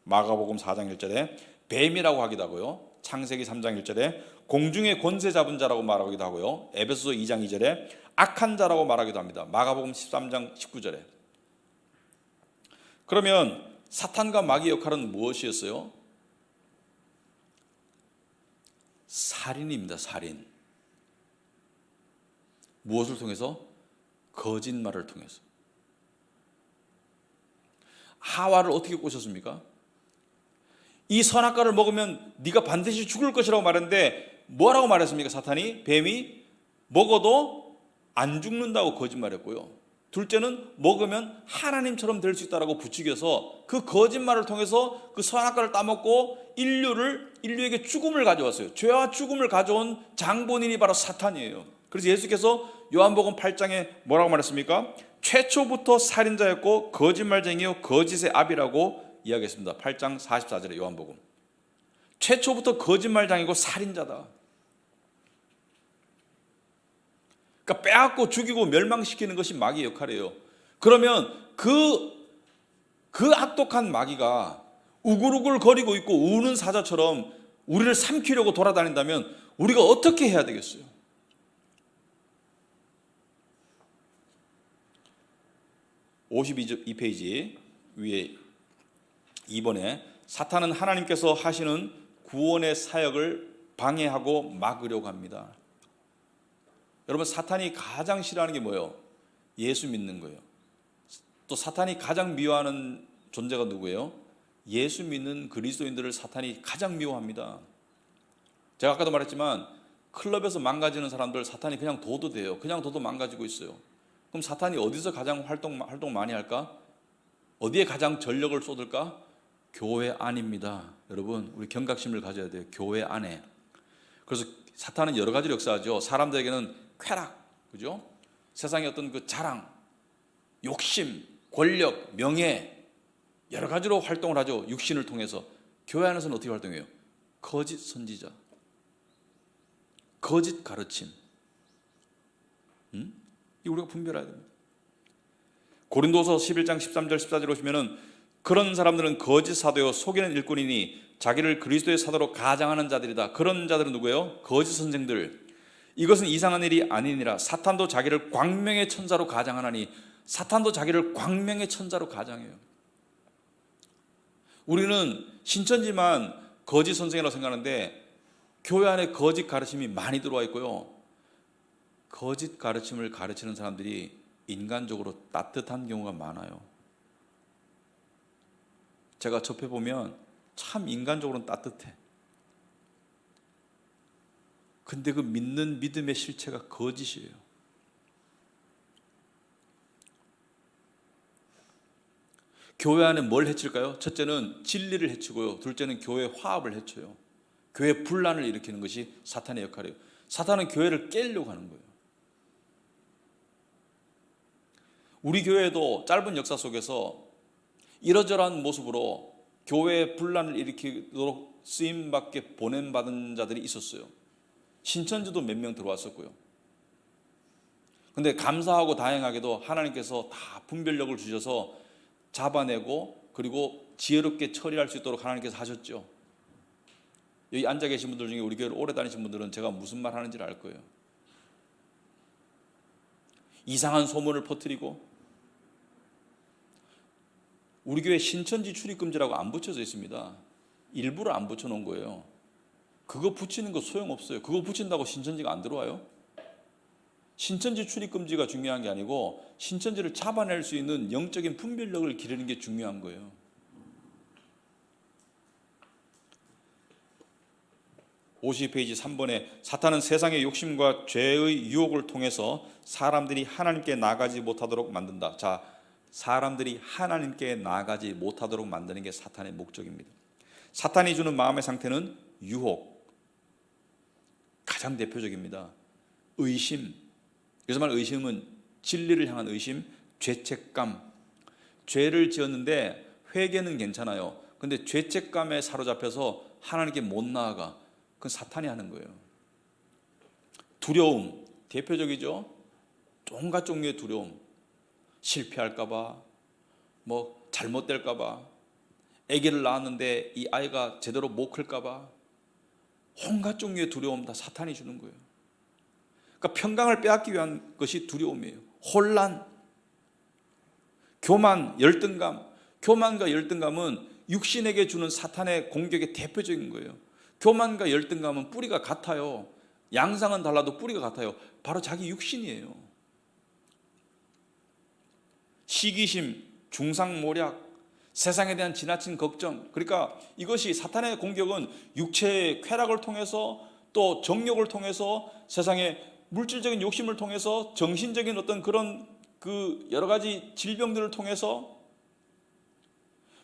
마가복음 4장 1절에 뱀이라고 하기도 하고요, 창세기 3장 1절에 공중의 권세 잡은 자라고 말하기도 하고요, 에베소서 2장 2절에 악한 자라고 말하기도 합니다. 마가복음 13장 19절에. 그러면 사탄과 마귀의 역할은 무엇이었어요? 살인입니다. 살인. 무엇을 통해서? 거짓말을 통해서. 하와를 어떻게 꼬셨습니까? 이 선악과를 먹으면 네가 반드시 죽을 것이라고 말했는데 뭐라고 말했습니까? 사탄이, 뱀이 먹어도 안 죽는다고 거짓말했고요. 둘째는 먹으면 하나님처럼 될 수 있다라고 부추겨서 그 거짓말을 통해서 그 선악과를 따먹고 인류에게 죽음을 가져왔어요. 죄와 죽음을 가져온 장본인이 바로 사탄이에요. 그래서 예수께서 요한복음 8장에 뭐라고 말했습니까? 최초부터 살인자였고 거짓말쟁이요 거짓의 아비라고 이야기했습니다. 8장 44절에 요한복음. 최초부터 거짓말장이고 살인자다. 그러니까 빼앗고 죽이고 멸망시키는 것이 마귀의 역할이에요. 그러면 그 악독한 마귀가 우글우글 거리고 있고 우는 사자처럼 우리를 삼키려고 돌아다닌다면 우리가 어떻게 해야 되겠어요? 52페이지 위에 2번에 사탄은 하나님께서 하시는 구원의 사역을 방해하고 막으려고 합니다. 여러분, 사탄이 가장 싫어하는 게 뭐예요? 예수 믿는 거예요. 또 사탄이 가장 미워하는 존재가 누구예요? 예수 믿는 그리스도인들을 사탄이 가장 미워합니다. 제가 아까도 말했지만 클럽에서 망가지는 사람들 사탄이 그냥 둬도 돼요. 그냥 둬도 망가지고 있어요. 그럼 사탄이 어디서 가장 활동 많이 할까? 어디에 가장 전력을 쏟을까? 교회 안입니다. 여러분, 우리 경각심을 가져야 돼요. 교회 안에. 그래서 사탄은 여러 가지로 역사하죠. 사람들에게는 쾌락, 그죠? 세상의 어떤 그 자랑, 욕심, 권력, 명예 여러 가지로 활동을 하죠. 육신을 통해서. 교회 안에서는 어떻게 활동해요? 거짓 선지자, 거짓 가르침. 이 우리가 분별해야 됩니다. 고린도서 11장 13절 14절 보시면은 그런 사람들은 거짓 사도요 속이는 일꾼이니 자기를 그리스도의 사도로 가장하는 자들이다. 그런 자들은 누구예요? 거짓 선생들. 이것은 이상한 일이 아니니라. 사탄도 자기를 광명의 천사로 가장하나니. 사탄도 자기를 광명의 천사로 가장해요. 우리는 신천지만 거짓 선생이라고 생각하는데 교회 안에 거짓 가르침이 많이 들어와 있고요. 거짓 가르침을 가르치는 사람들이 인간적으로 따뜻한 경우가 많아요. 제가 접해보면 참 인간적으로는 따뜻해. 근데 그 믿는 믿음의 실체가 거짓이에요. 교회 안에 뭘 해칠까요? 첫째는 진리를 해치고요. 둘째는 교회 화합을 해쳐요. 교회 분란을 일으키는 것이 사탄의 역할이에요. 사탄은 교회를 깨려고 하는 거예요. 우리 교회도 짧은 역사 속에서 이러저러한 모습으로 교회 분란을 일으키도록 쓰임받게 보냄받은 자들이 있었어요. 신천지도 몇 명 들어왔었고요. 근데 감사하고 다행하게도 하나님께서 다 분별력을 주셔서 잡아내고 그리고 지혜롭게 처리할 수 있도록 하나님께서 하셨죠. 여기 앉아 계신 분들 중에 우리 교회를 오래 다니신 분들은 제가 무슨 말 하는지를 알 거예요. 이상한 소문을 퍼뜨리고 우리 교회 신천지 출입금지라고 안 붙여져 있습니다. 일부러 안 붙여놓은 거예요. 그거 붙이는 거 소용없어요. 그거 붙인다고 신천지가 안 들어와요? 신천지 출입금지가 중요한 게 아니고 신천지를 잡아낼 수 있는 영적인 분별력을 기르는 게 중요한 거예요. (52페이지) 3번에 사탄은 세상의 욕심과 죄의 유혹을 통해서 사람들이 하나님께 나아가지 못하도록 만든다. 자, 사람들이 하나님께 나아가지 못하도록 만드는 게 사탄의 목적입니다. 사탄이 주는 마음의 상태는 유혹, 가장 대표적입니다. 의심, 그래서 말 의심은 진리를 향한 의심, 죄책감. 죄를 지었는데 회개는 괜찮아요. 근데 죄책감에 사로잡혀서 하나님께 못 나아가. 그건 사탄이 하는 거예요. 두려움, 대표적이죠. 온갖 종류의 두려움. 실패할까봐, 뭐 잘못될까봐, 아기를 낳았는데 이 아이가 제대로 못 클까봐, 온갖 종류의 두려움 다 사탄이 주는 거예요. 그러니까 평강을 빼앗기 위한 것이 두려움이에요. 혼란, 교만, 열등감. 교만과 열등감은 육신에게 주는 사탄의 공격의 대표적인 거예요. 교만과 열등감은 뿌리가 같아요. 양상은 달라도 뿌리가 같아요. 바로 자기 육신이에요. 시기심, 중상모략, 세상에 대한 지나친 걱정. 그러니까 이것이 사탄의 공격은 육체의 쾌락을 통해서 또 정욕을 통해서 세상의 물질적인 욕심을 통해서 정신적인 어떤 그런 그 여러 가지 질병들을 통해서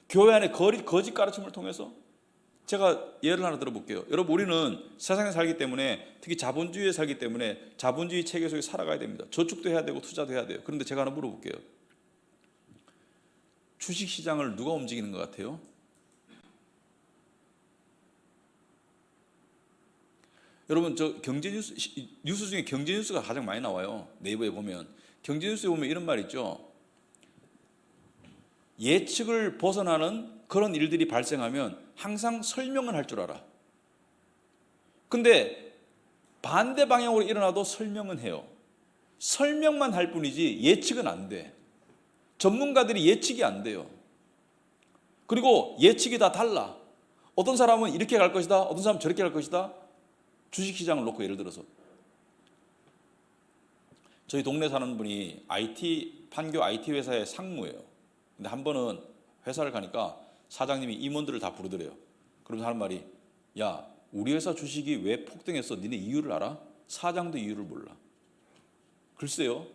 교회 안에 거짓 가르침을 통해서 제가 예를 하나 들어볼게요. 여러분 우리는 세상에 살기 때문에 특히 자본주의에 살기 때문에 자본주의 체계 속에 살아가야 됩니다. 저축도 해야 되고 투자도 해야 돼요. 그런데 제가 하나 물어볼게요. 주식시장을 누가 움직이는 것 같아요? 여러분 저 경제뉴스 뉴스 중에 경제뉴스가 가장 많이 나와요. 네이버에 보면 경제뉴스에 보면 이런 말 있죠. 예측을 벗어나는 그런 일들이 발생하면 항상 설명은 할 줄 알아. 근데 반대 방향으로 일어나도 설명은 해요. 설명만 할 뿐이지 예측은 안 돼. 전문가들이 예측이 안 돼요. 그리고 예측이 다 달라. 어떤 사람은 이렇게 갈 것이다. 어떤 사람은 저렇게 갈 것이다. 주식시장을 놓고 예를 들어서 저희 동네 사는 분이 판교 IT 회사의 상무예요. 근데 한 번은 회사를 가니까 사장님이 임원들을 다 부르더래요. 그러면서 하는 말이 야 우리 회사 주식이 왜 폭등했어? 니네 이유를 알아? 사장도 이유를 몰라. 글쎄요.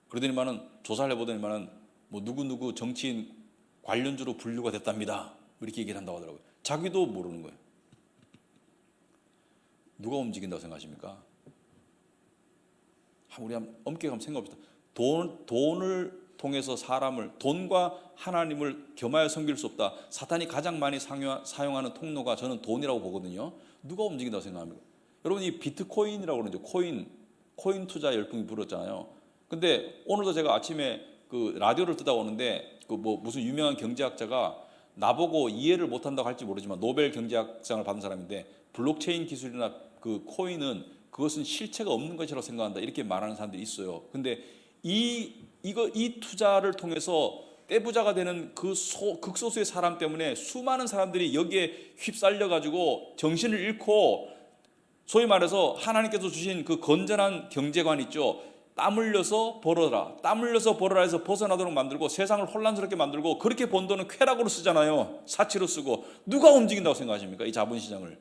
그러더니만은 조사를 해보더니만은 뭐 누구누구 정치인 관련주로 분류가 됐답니다. 이렇게 얘기를 한다고 하더라고요. 자기도 모르는 거예요. 누가 움직인다고 생각하십니까? 우리 한번 엄격히 한번 생각해봅시다. 돈을 통해서 돈과 하나님을 겸하여 섬길 수 없다. 사탄이 가장 많이 사용하는 통로가 저는 돈이라고 보거든요. 누가 움직인다고 생각합니까? 여러분, 이 비트코인이라고 그러죠. 코인 투자 열풍이 불었잖아요. 근데 오늘도 제가 아침에 그 라디오를 듣다 오는데 무슨 유명한 경제학자가 나보고 이해를 못한다고 할지 모르지만 노벨 경제학상을 받은 사람인데, 블록체인 기술이나 그 코인은 그것은 실체가 없는 것이라고 생각한다, 이렇게 말하는 사람들이 있어요. 근데 이 투자를 통해서 떼부자가 되는 그 극소수의 사람 때문에 수많은 사람들이 여기에 휩쓸려 가지고 정신을 잃고, 소위 말해서 하나님께서 주신 그 건전한 경제관 있죠. 땀 흘려서 벌어라, 땀 흘려서 벌어라 해서 벗어나도록 만들고 세상을 혼란스럽게 만들고, 그렇게 번 돈은 쾌락으로 쓰잖아요. 사치로 쓰고. 누가 움직인다고 생각하십니까? 이 자본시장을.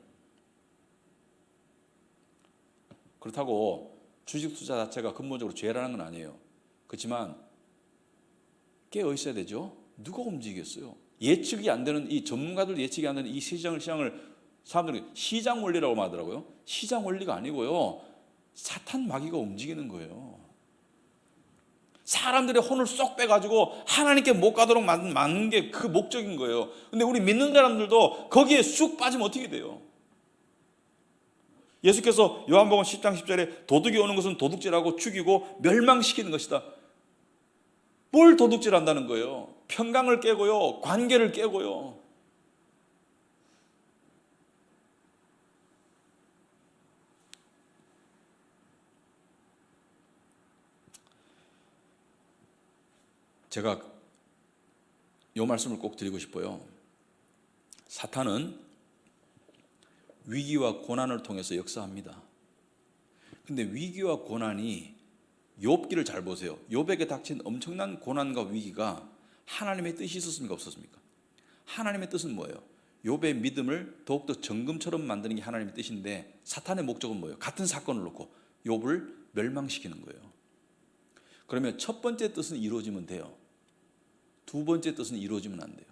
그렇다고 주식 투자 자체가 근본적으로 죄라는 건 아니에요. 그렇지만 깨어 있어야 되죠. 누가 움직이겠어요? 예측이 안 되는, 이 전문가들 예측이 안 되는 이 시장을 사람들이 시장 원리라고 하더라고요. 시장 원리가 아니고요, 사탄 마귀가 움직이는 거예요. 사람들의 혼을 쏙 빼가지고 하나님께 못 가도록 만든 게 그 목적인 거예요. 근데 우리 믿는 사람들도 거기에 쑥 빠지면 어떻게 돼요? 예수께서 요한복음 10장 10절에 도둑이 오는 것은 도둑질하고 죽이고 멸망시키는 것이다. 뭘 도둑질한다는 거예요? 평강을 깨고요, 관계를 깨고요. 제가 이 말씀을 꼭 드리고 싶어요. 사탄은 위기와 고난을 통해서 역사합니다. 근데 위기와 고난이, 욥기를 잘 보세요. 욥에게 닥친 엄청난 고난과 위기가 하나님의 뜻이 있었습니까? 없었습니까? 하나님의 뜻은 뭐예요? 욥의 믿음을 더욱더 정금처럼 만드는 게 하나님의 뜻인데, 사탄의 목적은 뭐예요? 같은 사건을 놓고 욥을 멸망시키는 거예요. 그러면 첫 번째 뜻은 이루어지면 돼요. 두 번째 뜻은 이루어지면 안 돼요.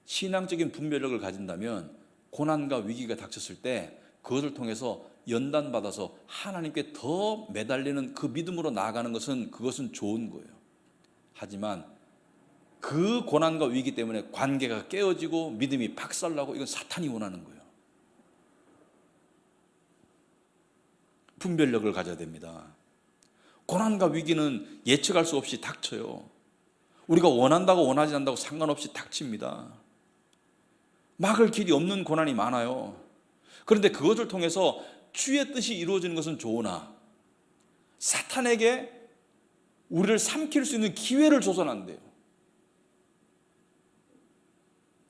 신앙적인 분별력을 가진다면 고난과 위기가 닥쳤을 때 그것을 통해서 연단받아서 하나님께 더 매달리는 그 믿음으로 나아가는 그것은 좋은 거예요. 하지만 그 고난과 위기 때문에 관계가 깨어지고 믿음이 박살나고, 이건 사탄이 원하는 거예요. 분별력을 가져야 됩니다. 고난과 위기는 예측할 수 없이 닥쳐요. 우리가 원한다고 원하지 않는다고 상관없이 닥칩니다. 막을 길이 없는 고난이 많아요. 그런데 그것을 통해서 주의 뜻이 이루어지는 것은 좋으나 사탄에게 우리를 삼킬 수 있는 기회를 줘서는 안 돼요.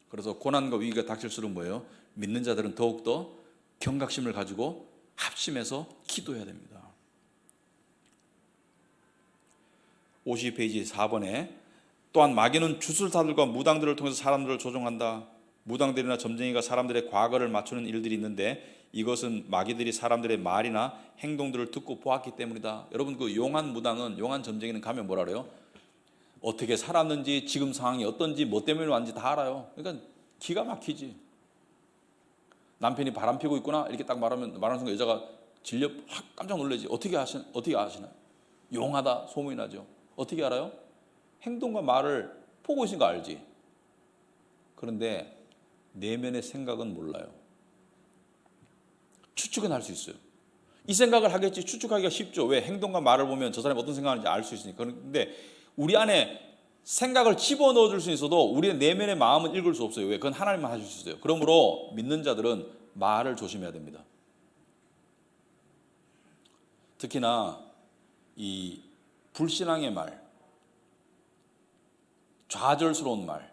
그래서 고난과 위기가 닥칠수록 뭐예요? 믿는 자들은 더욱더 경각심을 가지고 합심해서 기도해야 됩니다. 52페이지 4번에 또한 마귀는 주술사들과 무당들을 통해서 사람들을 조종한다. 무당들이나 점쟁이가 사람들의 과거를 맞추는 일들이 있는데 이것은 마귀들이 사람들의 말이나 행동들을 듣고 보았기 때문이다. 여러분, 그 용한 무당은, 용한 점쟁이는 가면 뭐라 그래요? 어떻게 살았는지, 지금 상황이 어떤지, 뭐 때문에 왔는지 다 알아요. 그러니까 기가 막히지. 남편이 바람 피고 있구나 이렇게 딱 말하는 순간 여자가 질려 확 깜짝 놀라지. 어떻게 아시나요? 용하다 소문이 나죠. 어떻게 알아요? 행동과 말을 보고 있으니까 알지. 그런데 내면의 생각은 몰라요. 추측은 할 수 있어요. 이 생각을 하겠지, 추측하기가 쉽죠. 왜? 행동과 말을 보면 저 사람이 어떤 생각하는지 알 수 있으니까. 그런데 우리 안에 생각을 집어넣어 줄 수 있어도 우리의 내면의 마음은 읽을 수 없어요. 왜? 그건 하나님만 하실 수 있어요. 그러므로 믿는 자들은 말을 조심해야 됩니다. 특히나 이 불신앙의 말, 좌절스러운 말,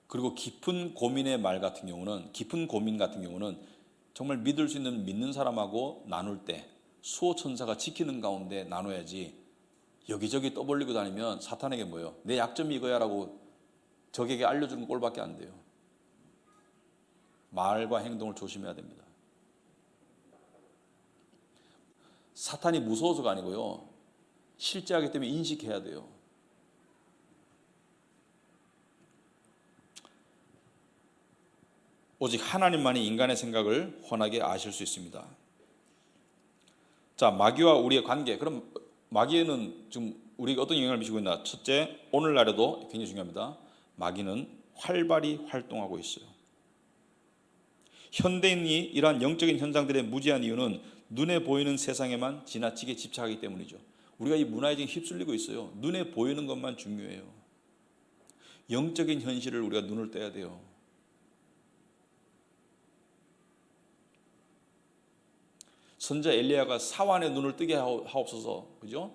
그리고 깊은 고민 같은 경우는 정말 믿을 수 있는 믿는 사람하고 나눌 때 수호천사가 지키는 가운데 나눠야지, 여기저기 떠벌리고 다니면 사탄에게 뭐예요? 내 약점이 이거야 라고 적에게 알려주는 꼴밖에 안 돼요. 말과 행동을 조심해야 됩니다. 사탄이 무서워서가 아니고요, 실제하기 때문에 인식해야 돼요. 오직 하나님만이 인간의 생각을 훤하게 아실 수 있습니다. 자, 마귀와 우리의 관계. 그럼 마귀에는 지금 우리가 어떤 영향을 미치고 있나? 첫째, 오늘날에도 굉장히 중요합니다. 마귀는 활발히 활동하고 있어요. 현대인이 이러한 영적인 현상들에 무지한 이유는 눈에 보이는 세상에만 지나치게 집착하기 때문이죠. 우리가 이 문화에 지금 휩쓸리고 있어요. 눈에 보이는 것만 중요해요. 영적인 현실을 우리가 눈을 떼야 돼요. 선자 엘리야가 사환의 눈을 뜨게 하옵소서, 그죠?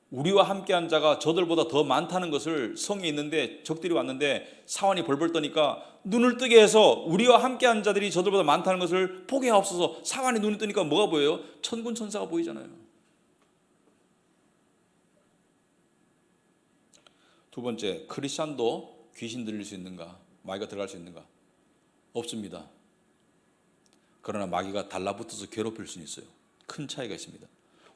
우리와 함께한 자가 저들보다 더 많다는 것을, 성에 있는데 적들이 왔는데 사환이 벌벌 떠니까 눈을 뜨게 해서 우리와 함께한 자들이 저들보다 많다는 것을 보게 하옵소서. 사환이 눈을 뜨니까 뭐가 보여요? 천군 천사가 보이잖아요. 두 번째, 크리스찬도 귀신 들릴 수 있는가? 마귀가 들어갈 수 있는가? 없습니다. 그러나 마귀가 달라붙어서 괴롭힐 수는 있어요. 큰 차이가 있습니다.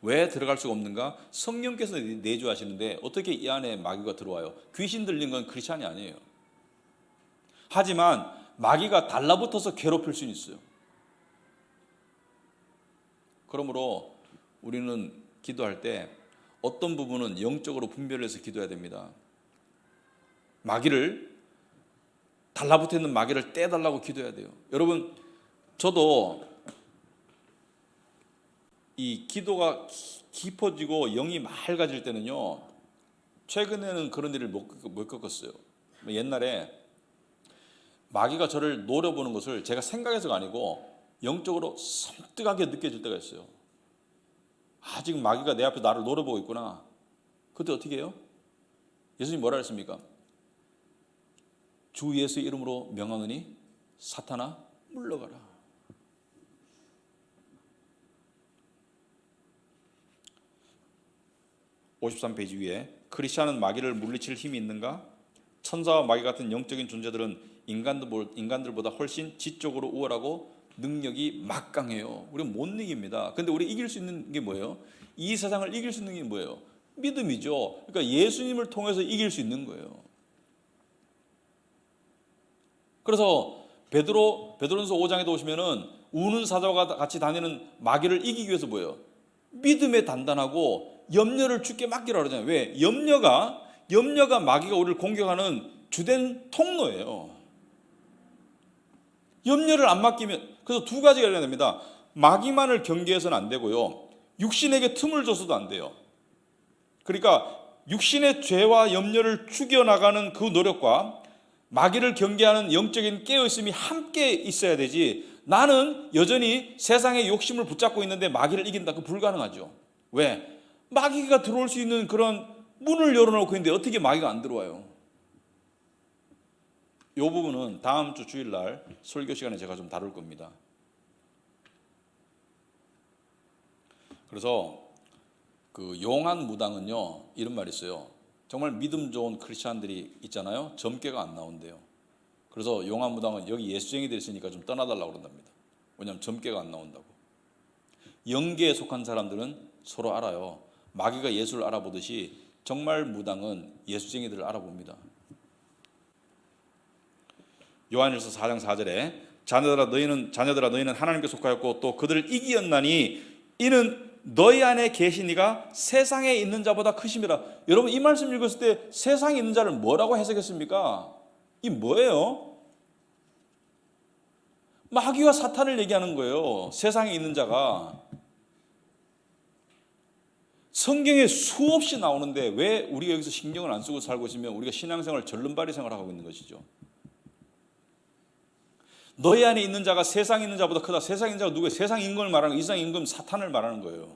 왜 들어갈 수가 없는가? 성령께서 내주하시는데 어떻게 이 안에 마귀가 들어와요? 귀신 들린 건 크리스찬이 아니에요. 하지만 마귀가 달라붙어서 괴롭힐 수는 있어요. 그러므로 우리는 기도할 때 어떤 부분은 영적으로 분별해서 기도해야 됩니다. 마귀를, 달라붙어 있는 마귀를 떼달라고 기도해야 돼요. 여러분, 저도 이 기도가 깊어지고 영이 맑아질 때는요, 최근에는 그런 일을 못 겪었어요. 옛날에 마귀가 저를 노려보는 것을 제가 생각해서가 아니고 영적으로 섬뜩하게 느껴질 때가 있어요. 아, 지금 마귀가 내 앞에 나를 노려보고 있구나. 그때 어떻게 해요? 예수님 뭐라 했습니까? 주 예수의 이름으로 명하노니 사탄아 물러가라. (53페이지) 위에 크리스찬은 마귀를 물리칠 힘이 있는가? 천사와 마귀 같은 영적인 존재들은 인간들보다 훨씬 지적으로 우월하고 능력이 막강해요. 우리는 못 이깁니다. 근데 우리 이길 수 있는 게 뭐예요? 이 세상을 이길 수 있는 게 뭐예요? 믿음이죠. 그러니까 예수님을 통해서 이길 수 있는 거예요. 그래서 베드로전서 5장에도 오시면은 우는 사자와 같이 다니는 마귀를 이기기 위해서 뭐예요? 믿음에 단단하고 염려를 주께 맡기라 그러잖아요. 왜? 염려가 마귀가 우리를 공격하는 주된 통로예요. 염려를 안 맡기면, 그래서 두 가지가 해야 됩니다. 마귀만을 경계해서는 안 되고요, 육신에게 틈을 줘서도 안 돼요. 그러니까 육신의 죄와 염려를 죽여나가는 그 노력과 마귀를 경계하는 영적인 깨어있음이 함께 있어야 되지, 나는 여전히 세상의 욕심을 붙잡고 있는데 마귀를 이긴다, 그거 불가능하죠. 왜? 마귀가 들어올 수 있는 그런 문을 열어놓고 있는데 어떻게 마귀가 안 들어와요? 이 부분은 다음 주 주일날 설교 시간에 제가 좀 다룰 겁니다. 그래서 그 용한 무당은요, 이런 말이 있어요. 정말 믿음 좋은 크리스찬들이 있잖아요. 점괘가 안 나온대요. 그래서 용한 무당은 여기 예수쟁이들이 있으니까 좀 떠나달라고 그런답니다. 왜냐하면 점괘가 안 나온다고. 영계에 속한 사람들은 서로 알아요. 마귀가 예수를 알아보듯이 정말 무당은 예수쟁이들을 알아봅니다. 요한일서 4장 4절에 자녀들아 너희는 하나님께 속하였고 또 그들을 이기었나니 이는 너희 안에 계신 이가 세상에 있는 자보다 크심이라. 여러분, 이 말씀 읽었을 때 세상에 있는 자를 뭐라고 해석했습니까? 이 뭐예요? 마귀와 사탄을 얘기하는 거예요. 세상에 있는 자가. 성경에 수없이 나오는데 왜 우리가 여기서 신경을 안 쓰고 살고 있으면 우리가 신앙생활 절름발이 생활을 하고 있는 것이죠. 너희 안에 있는 자가 세상에 있는 자보다 크다. 세상에 있는 자가 누구예요? 세상 임금을 말하는 거예요. 이 세상 임금 사탄을 말하는 거예요.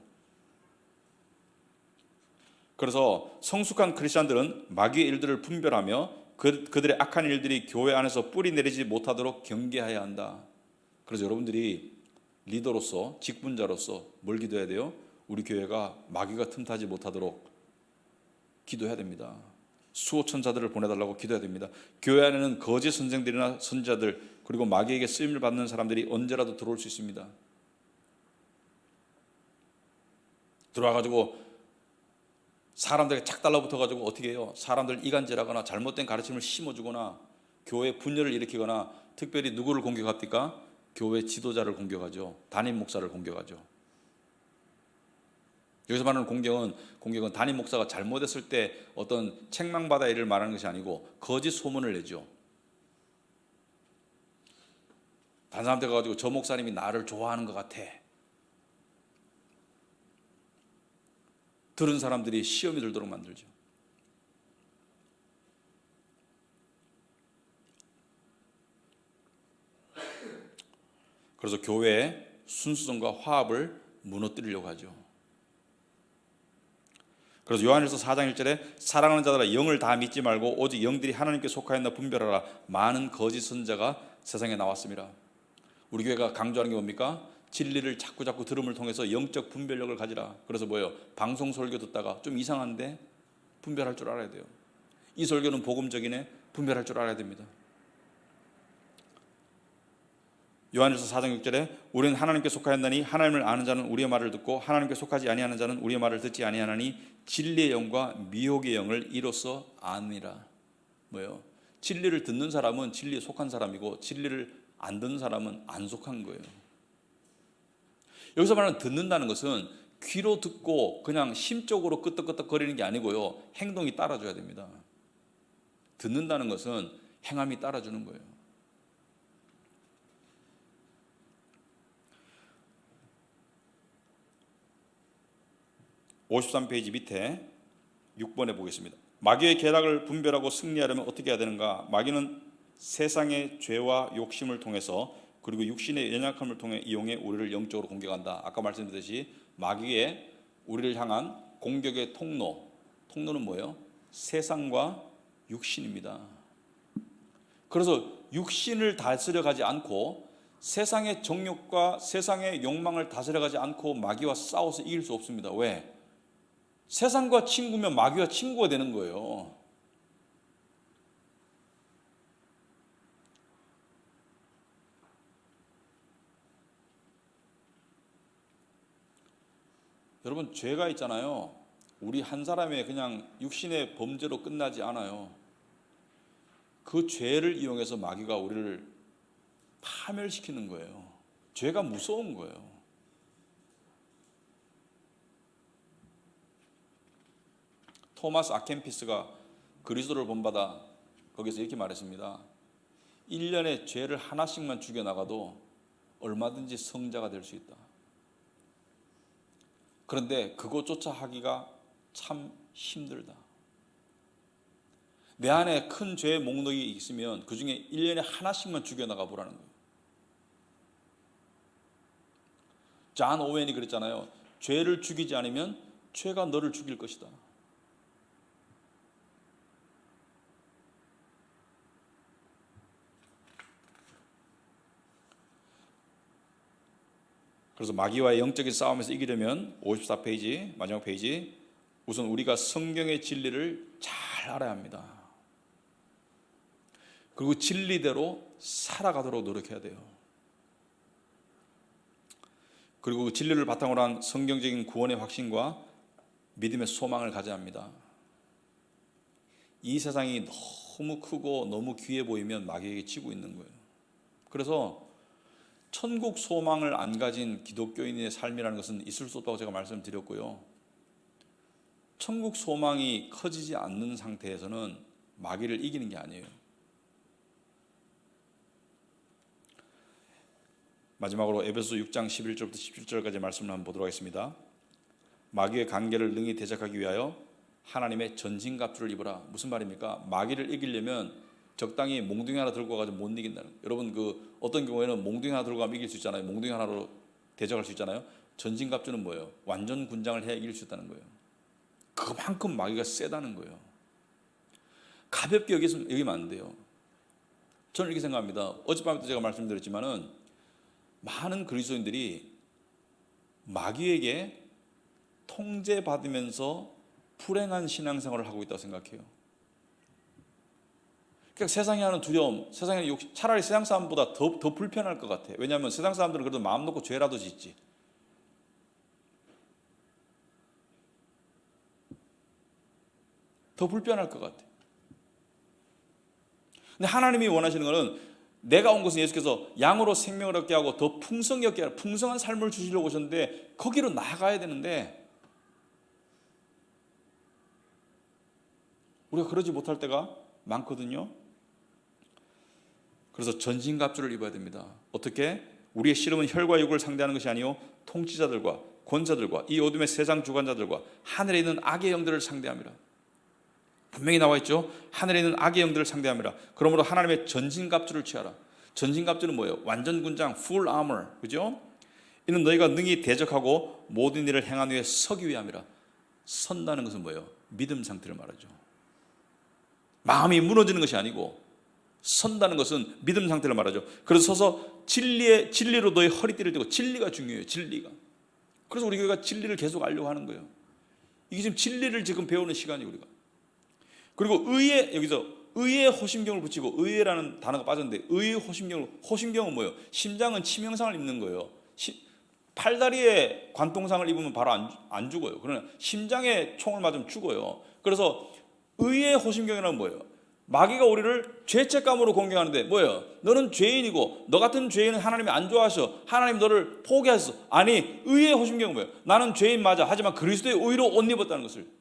그래서 성숙한 크리스찬들은 마귀의 일들을 분별하며 그들의 악한 일들이 교회 안에서 뿌리 내리지 못하도록 경계해야 한다. 그래서 여러분들이 리더로서, 직분자로서 뭘 기도해야 돼요? 우리 교회가 마귀가 틈타지 못하도록 기도해야 됩니다. 수호천사들을 보내달라고 기도해야 됩니다. 교회 안에는 거짓 선생들이나 선지자들, 그리고 마귀에게 쓰임을 받는 사람들이 언제라도 들어올 수 있습니다. 들어와가지고 사람들에게 착 달라붙어가지고 어떻게 해요? 사람들 이간질하거나 잘못된 가르침을 심어주거나 교회 분열을 일으키거나, 특별히 누구를 공격합니까? 교회 지도자를 공격하죠. 담임 목사를 공격하죠. 여기서 말하는 공격은 담임 목사가 잘못했을 때 어떤 책망받아 일을 말하는 것이 아니고 거짓 소문을 내죠. 다른 사람한테 가가지고 저 목사님이 나를 좋아하는 것 같아. 들은 사람들이 시험이 들도록 만들죠. 그래서 교회의 순수성과 화합을 무너뜨리려고 하죠. 그래서 요한일서 4장 1절에 사랑하는 자들아 영을 다 믿지 말고 오직 영들이 하나님께 속하였나 분별하라. 많은 거짓 선자가 세상에 나왔습니다. 우리 교회가 강조하는 게 뭡니까? 진리를 자꾸 들음을 통해서 영적 분별력을 가지라. 그래서 뭐예요? 방송 설교 듣다가 좀 이상한데 분별할 줄 알아야 돼요. 이 설교는 복음적이네, 분별할 줄 알아야 됩니다. 요한일서 4장 6절에 우리는 하나님께 속하였나니 하나님을 아는 자는 우리의 말을 듣고 하나님께 속하지 아니하는 자는 우리의 말을 듣지 아니하나니 진리의 영과 미혹의 영을 이로써 아느니라. 뭐예요? 진리를 듣는 사람은 진리에 속한 사람이고 진리를 안 듣는 사람은 안 속한 거예요. 여기서 말하는 듣는다는 것은 귀로 듣고 그냥 심적으로 끄떡끄떡거리는 게 아니고요. 행동이 따라줘야 됩니다. 듣는다는 것은 행함이 따라주는 거예요. 53페이지 밑에 6번에 보겠습니다. 마귀의 계략을 분별하고 승리하려면 어떻게 해야 되는가? 마귀는 세상의 죄와 욕심을 통해서 그리고 육신의 연약함을 통해 이용해 우리를 영적으로 공격한다. 아까 말씀드렸듯이 마귀의 우리를 향한 공격의 통로는 뭐예요? 세상과 육신입니다. 그래서 육신을 다스려가지 않고 세상의 정욕과 세상의 욕망을 다스려가지 않고 마귀와 싸워서 이길 수 없습니다. 왜? 세상과 친구면 마귀와 친구가 되는 거예요. 여러분, 죄가 있잖아요. 우리 한 사람의 그냥 육신의 범죄로 끝나지 않아요. 그 죄를 이용해서 마귀가 우리를 파멸시키는 거예요. 죄가 무서운 거예요. 토마스 아켄피스가 그리스도를 본받아 거기서 이렇게 말했습니다. 1년에 죄를 하나씩만 죽여나가도 얼마든지 성자가 될 수 있다. 그런데 그것조차 하기가 참 힘들다. 내 안에 큰 죄의 목록이 있으면 그 중에 1년에 하나씩만 죽여나가 보라는 거예요. 존 오웬이 그랬잖아요. 죄를 죽이지 않으면 죄가 너를 죽일 것이다. 그래서 마귀와의 영적인 싸움에서 이기려면 54페이지 마지막 페이지 우선 우리가 성경의 진리를 잘 알아야 합니다. 그리고 진리대로 살아가도록 노력해야 돼요. 그리고 그 진리를 바탕으로 한 성경적인 구원의 확신과 믿음의 소망을 가져야 합니다. 이 세상이 너무 크고 너무 귀해 보이면 마귀에게 지고 있는 거예요. 그래서 천국 소망을 안 가진 기독교인의 삶이라는 것은 있을 수 없다고 제가 말씀드렸고요. 천국 소망이 커지지 않는 상태에서는 마귀를 이기는 게 아니에요. 마지막으로 에베소 6장 11절부터 17절까지 말씀을 한번 보도록 하겠습니다. 마귀의 관계를 능히 대적하기 위하여 하나님의 전신갑주를 입으라. 무슨 말입니까? 마귀를 이기려면 적당히 몽둥이 하나 들고 가지고 못 이긴다는 거예요. 여러분 그 어떤 경우에는 몽둥이 하나 들고 가면 이길 수 있잖아요. 몽둥이 하나로 대적할 수 있잖아요. 전신갑주는 뭐예요? 완전 군장을 해야 이길 수 있다는 거예요. 그만큼 마귀가 세다는 거예요. 가볍게 여기면 안 돼요. 저는 이렇게 생각합니다. 어젯밤에도 제가 말씀드렸지만은 많은 그리스도인들이 마귀에게 통제받으면서 불행한 신앙생활을 하고 있다고 생각해요. 그러니까 세상에 하는 두려움, 세상에 하는 욕심, 차라리 세상 사람보다 더 불편할 것 같아. 왜냐하면 세상 사람들은 그래도 마음 놓고 죄라도 짓지. 더 불편할 것 같아. 근데 하나님이 원하시는 것은 내가 온 것은 예수께서 양으로 생명을 얻게 하고 더 풍성히 얻게 하라. 풍성한 삶을 주시려고 오셨는데 거기로 나아가야 되는데 우리가 그러지 못할 때가 많거든요. 그래서 전신갑주를 입어야 됩니다. 어떻게? 우리의 씨름은 혈과 육을 상대하는 것이 아니요 통치자들과 권자들과 이 어둠의 세상 주관자들과 하늘에 있는 악의 영들을 상대함이라. 분명히 나와 있죠. 하늘에 있는 악의 영들을 상대함이라. 그러므로 하나님의 전신갑주를 취하라. 전신갑주는 뭐예요? 완전 군장, full armor, 그죠? 이는 너희가 능히 대적하고 모든 일을 행한 후에 서기 위함이라. 선다는 것은 뭐예요? 믿음 상태를 말하죠. 마음이 무너지는 것이 아니고 선다는 것은 믿음 상태를 말하죠. 그래서 서서 진리로 너의 허리띠를 대고. 진리가 중요해요. 진리가. 그래서 우리 교회가 진리를 계속 알려고 하는 거예요. 이게 지금 진리를 지금 배우는 시간이 우리가. 그리고 의에, 여기서 의에 호심경을 붙이고, 의에라는 단어가 빠졌는데 의의 호심경은 뭐예요? 심장은 치명상을 입는 거예요. 팔다리에 관통상을 입으면 바로 안 죽어요. 그러나 심장에 총을 맞으면 죽어요. 그래서 의의 호심경이란 뭐예요? 마귀가 우리를 죄책감으로 공격하는데 뭐예요? 너는 죄인이고 너 같은 죄인은 하나님이 안 좋아하셔. 하나님 너를 포기하셨어. 아니, 의의 호심경은 뭐예요? 나는 죄인 맞아. 하지만 그리스도의 의로 옷 입었다는 것을.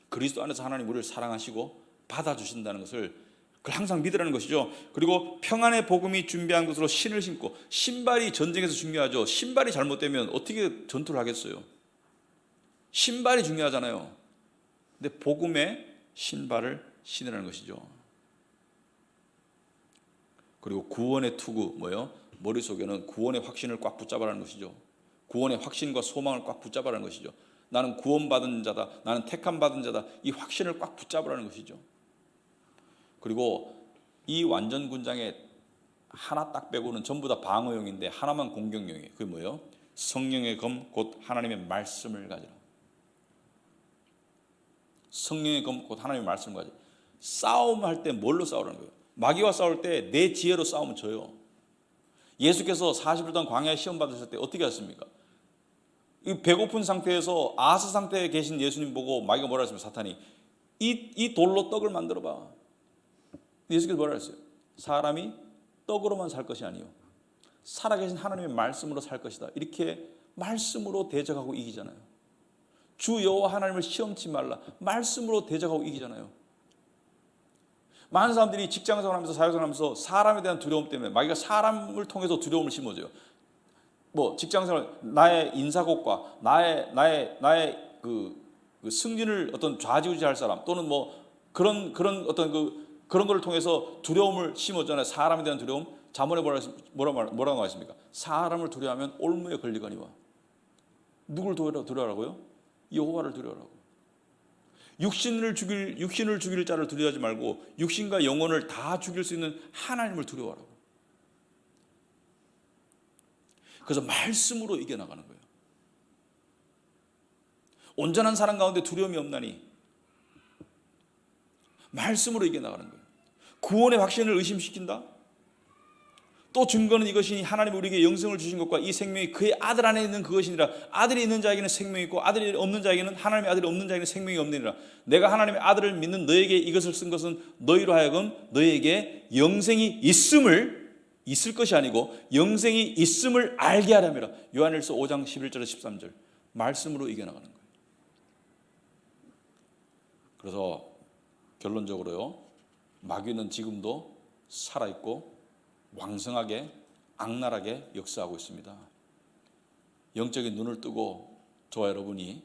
그리스도 안에서 하나님 우리를 사랑하시고 받아주신다는 것을 그걸 항상 믿으라는 것이죠. 그리고 평안의 복음이 준비한 것으로 신을 신고. 신발이 전쟁에서 중요하죠. 신발이 잘못되면 어떻게 전투를 하겠어요? 신발이 중요하잖아요. 근데 복음의 신발을 신으라는 것이죠. 그리고 구원의 투구, 뭐예요? 머릿속에는 구원의 확신을 꽉 붙잡아라는 것이죠. 구원의 확신과 소망을 꽉 붙잡아라는 것이죠. 나는 구원받은 자다. 나는 택함 받은 자다. 이 확신을 꽉 붙잡으라는 것이죠. 그리고 이 완전 군장에 하나 딱 빼고는 전부 다 방어용인데 하나만 공격용이에요. 그게 뭐예요? 성령의 검, 곧 하나님의 말씀을 가지라. 성령의 검, 곧 하나님의 말씀을 가지라. 싸움할 때 뭘로 싸우라는 거예요? 마귀와 싸울 때 내 지혜로 싸우면 져요. 예수께서 40일 동안 광야에 시험 받으실 때 어떻게 하셨습니까? 이 배고픈 상태에서 아스 상태에 계신 예수님 보고 마귀가 뭐라 했습니까? 사탄이 이 돌로 떡을 만들어 봐. 예수께서 뭐라 했어요? 사람이 떡으로만 살 것이 아니요 살아계신 하나님의 말씀으로 살 것이다. 이렇게 말씀으로 대적하고 이기잖아요. 주 여호와 하나님을 시험치 말라. 말씀으로 대적하고 이기잖아요. 많은 사람들이 직장생활하면서 사회생활하면서 사람에 대한 두려움 때문에 마귀가 사람을 통해서 두려움을 심어줘요. 뭐 직장생활, 나의 인사고과 나의 그 승진을 어떤 좌지우지할 사람 또는 뭐 그런 어떤 그런 걸 통해서 두려움을 심어주잖아요. 사람에 대한 두려움. 잠언에 뭐라고 나와 있습니까? 사람을 두려워하면 올무에 걸리거니와. 누굴 두려워하라고요? 여호와를 두려워하라고. 육신을 죽일 자를 두려워하지 말고 육신과 영혼을 다 죽일 수 있는 하나님을 두려워하라고. 그래서 말씀으로 이겨나가는 거예요. 온전한 사람 가운데 두려움이 없나니 말씀으로 이겨나가는 거예요. 구원의 확신을 의심시킨다? 또 증거는 이것이니 하나님이 우리에게 영생을 주신 것과 이 생명이 그의 아들 안에 있는 그것이니라. 아들이 있는 자에게는 생명이 있고 아들이 없는 자에게는, 하나님의 아들이 없는 자에게는 생명이 없느니라. 내가 하나님의 아들을 믿는 너에게 이것을 쓴 것은 너희로 하여금 너희에게 영생이 있을 것이 아니고 영생이 있음을 알게 하려니라. 요한일서 5장 11절에서 13절 말씀으로 이겨나가는 거예요. 그래서 결론적으로요, 마귀는 지금도 살아있고 왕성하게 악랄하게 역사하고 있습니다. 영적인 눈을 뜨고 저와 여러분이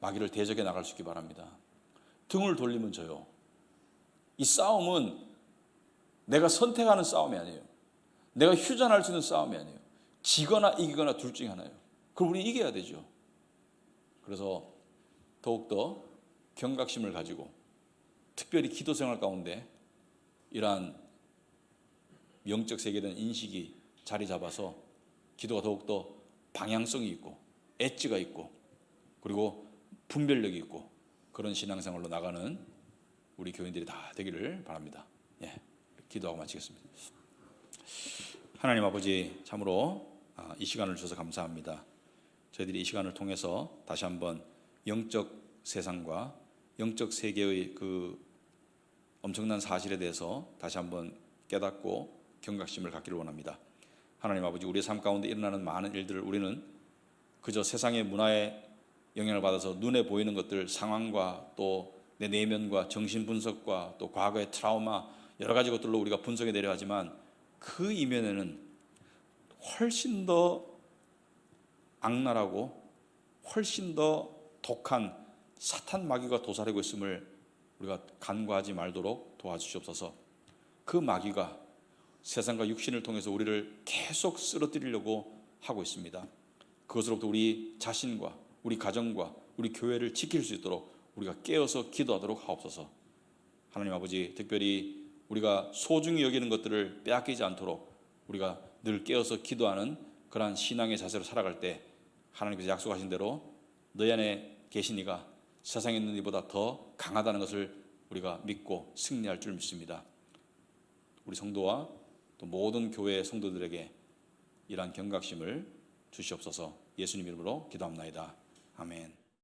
마귀를 대적해 나갈 수 있기 바랍니다. 등을 돌리면 져요. 이 싸움은 내가 선택하는 싸움이 아니에요. 내가 휴전할 수 있는 싸움이 아니에요. 지거나 이기거나 둘 중에 하나예요. 그럼 우리 이겨야 되죠. 그래서 더욱더 경각심을 가지고 특별히 기도 생활 가운데 이러한 영적 세계에 대한 인식이 자리 잡아서 기도가 더욱더 방향성이 있고 엣지가 있고 그리고 분별력이 있고 그런 신앙생활로 나가는 우리 교인들이 다 되기를 바랍니다. 예, 기도하고 마치겠습니다. 하나님 아버지, 참으로 이 시간을 주셔서 감사합니다. 저희들이 이 시간을 통해서 다시 한번 영적 세상과 영적 세계의 그 엄청난 사실에 대해서 다시 한번 깨닫고 경각심을 갖기를 원합니다. 하나님 아버지, 우리의 삶 가운데 일어나는 많은 일들을 우리는 그저 세상의 문화에 영향을 받아서 눈에 보이는 것들, 상황과 또 내 내면과 정신 분석과 또 과거의 트라우마 여러 가지 것들로 우리가 분석해 내려가지만 그 이면에는 훨씬 더 악랄하고 훨씬 더 독한 사탄 마귀가 도사리고 있음을 우리가 간과하지 말도록 도와주시옵소서. 그 마귀가 세상과 육신을 통해서 우리를 계속 쓰러뜨리려고 하고 있습니다. 그것으로부터 우리 자신과 우리 가정과 우리 교회를 지킬 수 있도록 우리가 깨어서 기도하도록 하옵소서. 하나님 아버지, 특별히 우리가 소중히 여기는 것들을 빼앗기지 않도록 우리가 늘 깨어서 기도하는 그러한 신앙의 자세로 살아갈 때 하나님께서 약속하신 대로 너희 안에 계신 이가 세상에 있는 이보다 더 강하다는 것을 우리가 믿고 승리할 줄 믿습니다. 우리 성도와 또 모든 교회 성도들에게 이러한 경각심을 주시옵소서. 예수님 이름으로 기도합나이다. 아멘.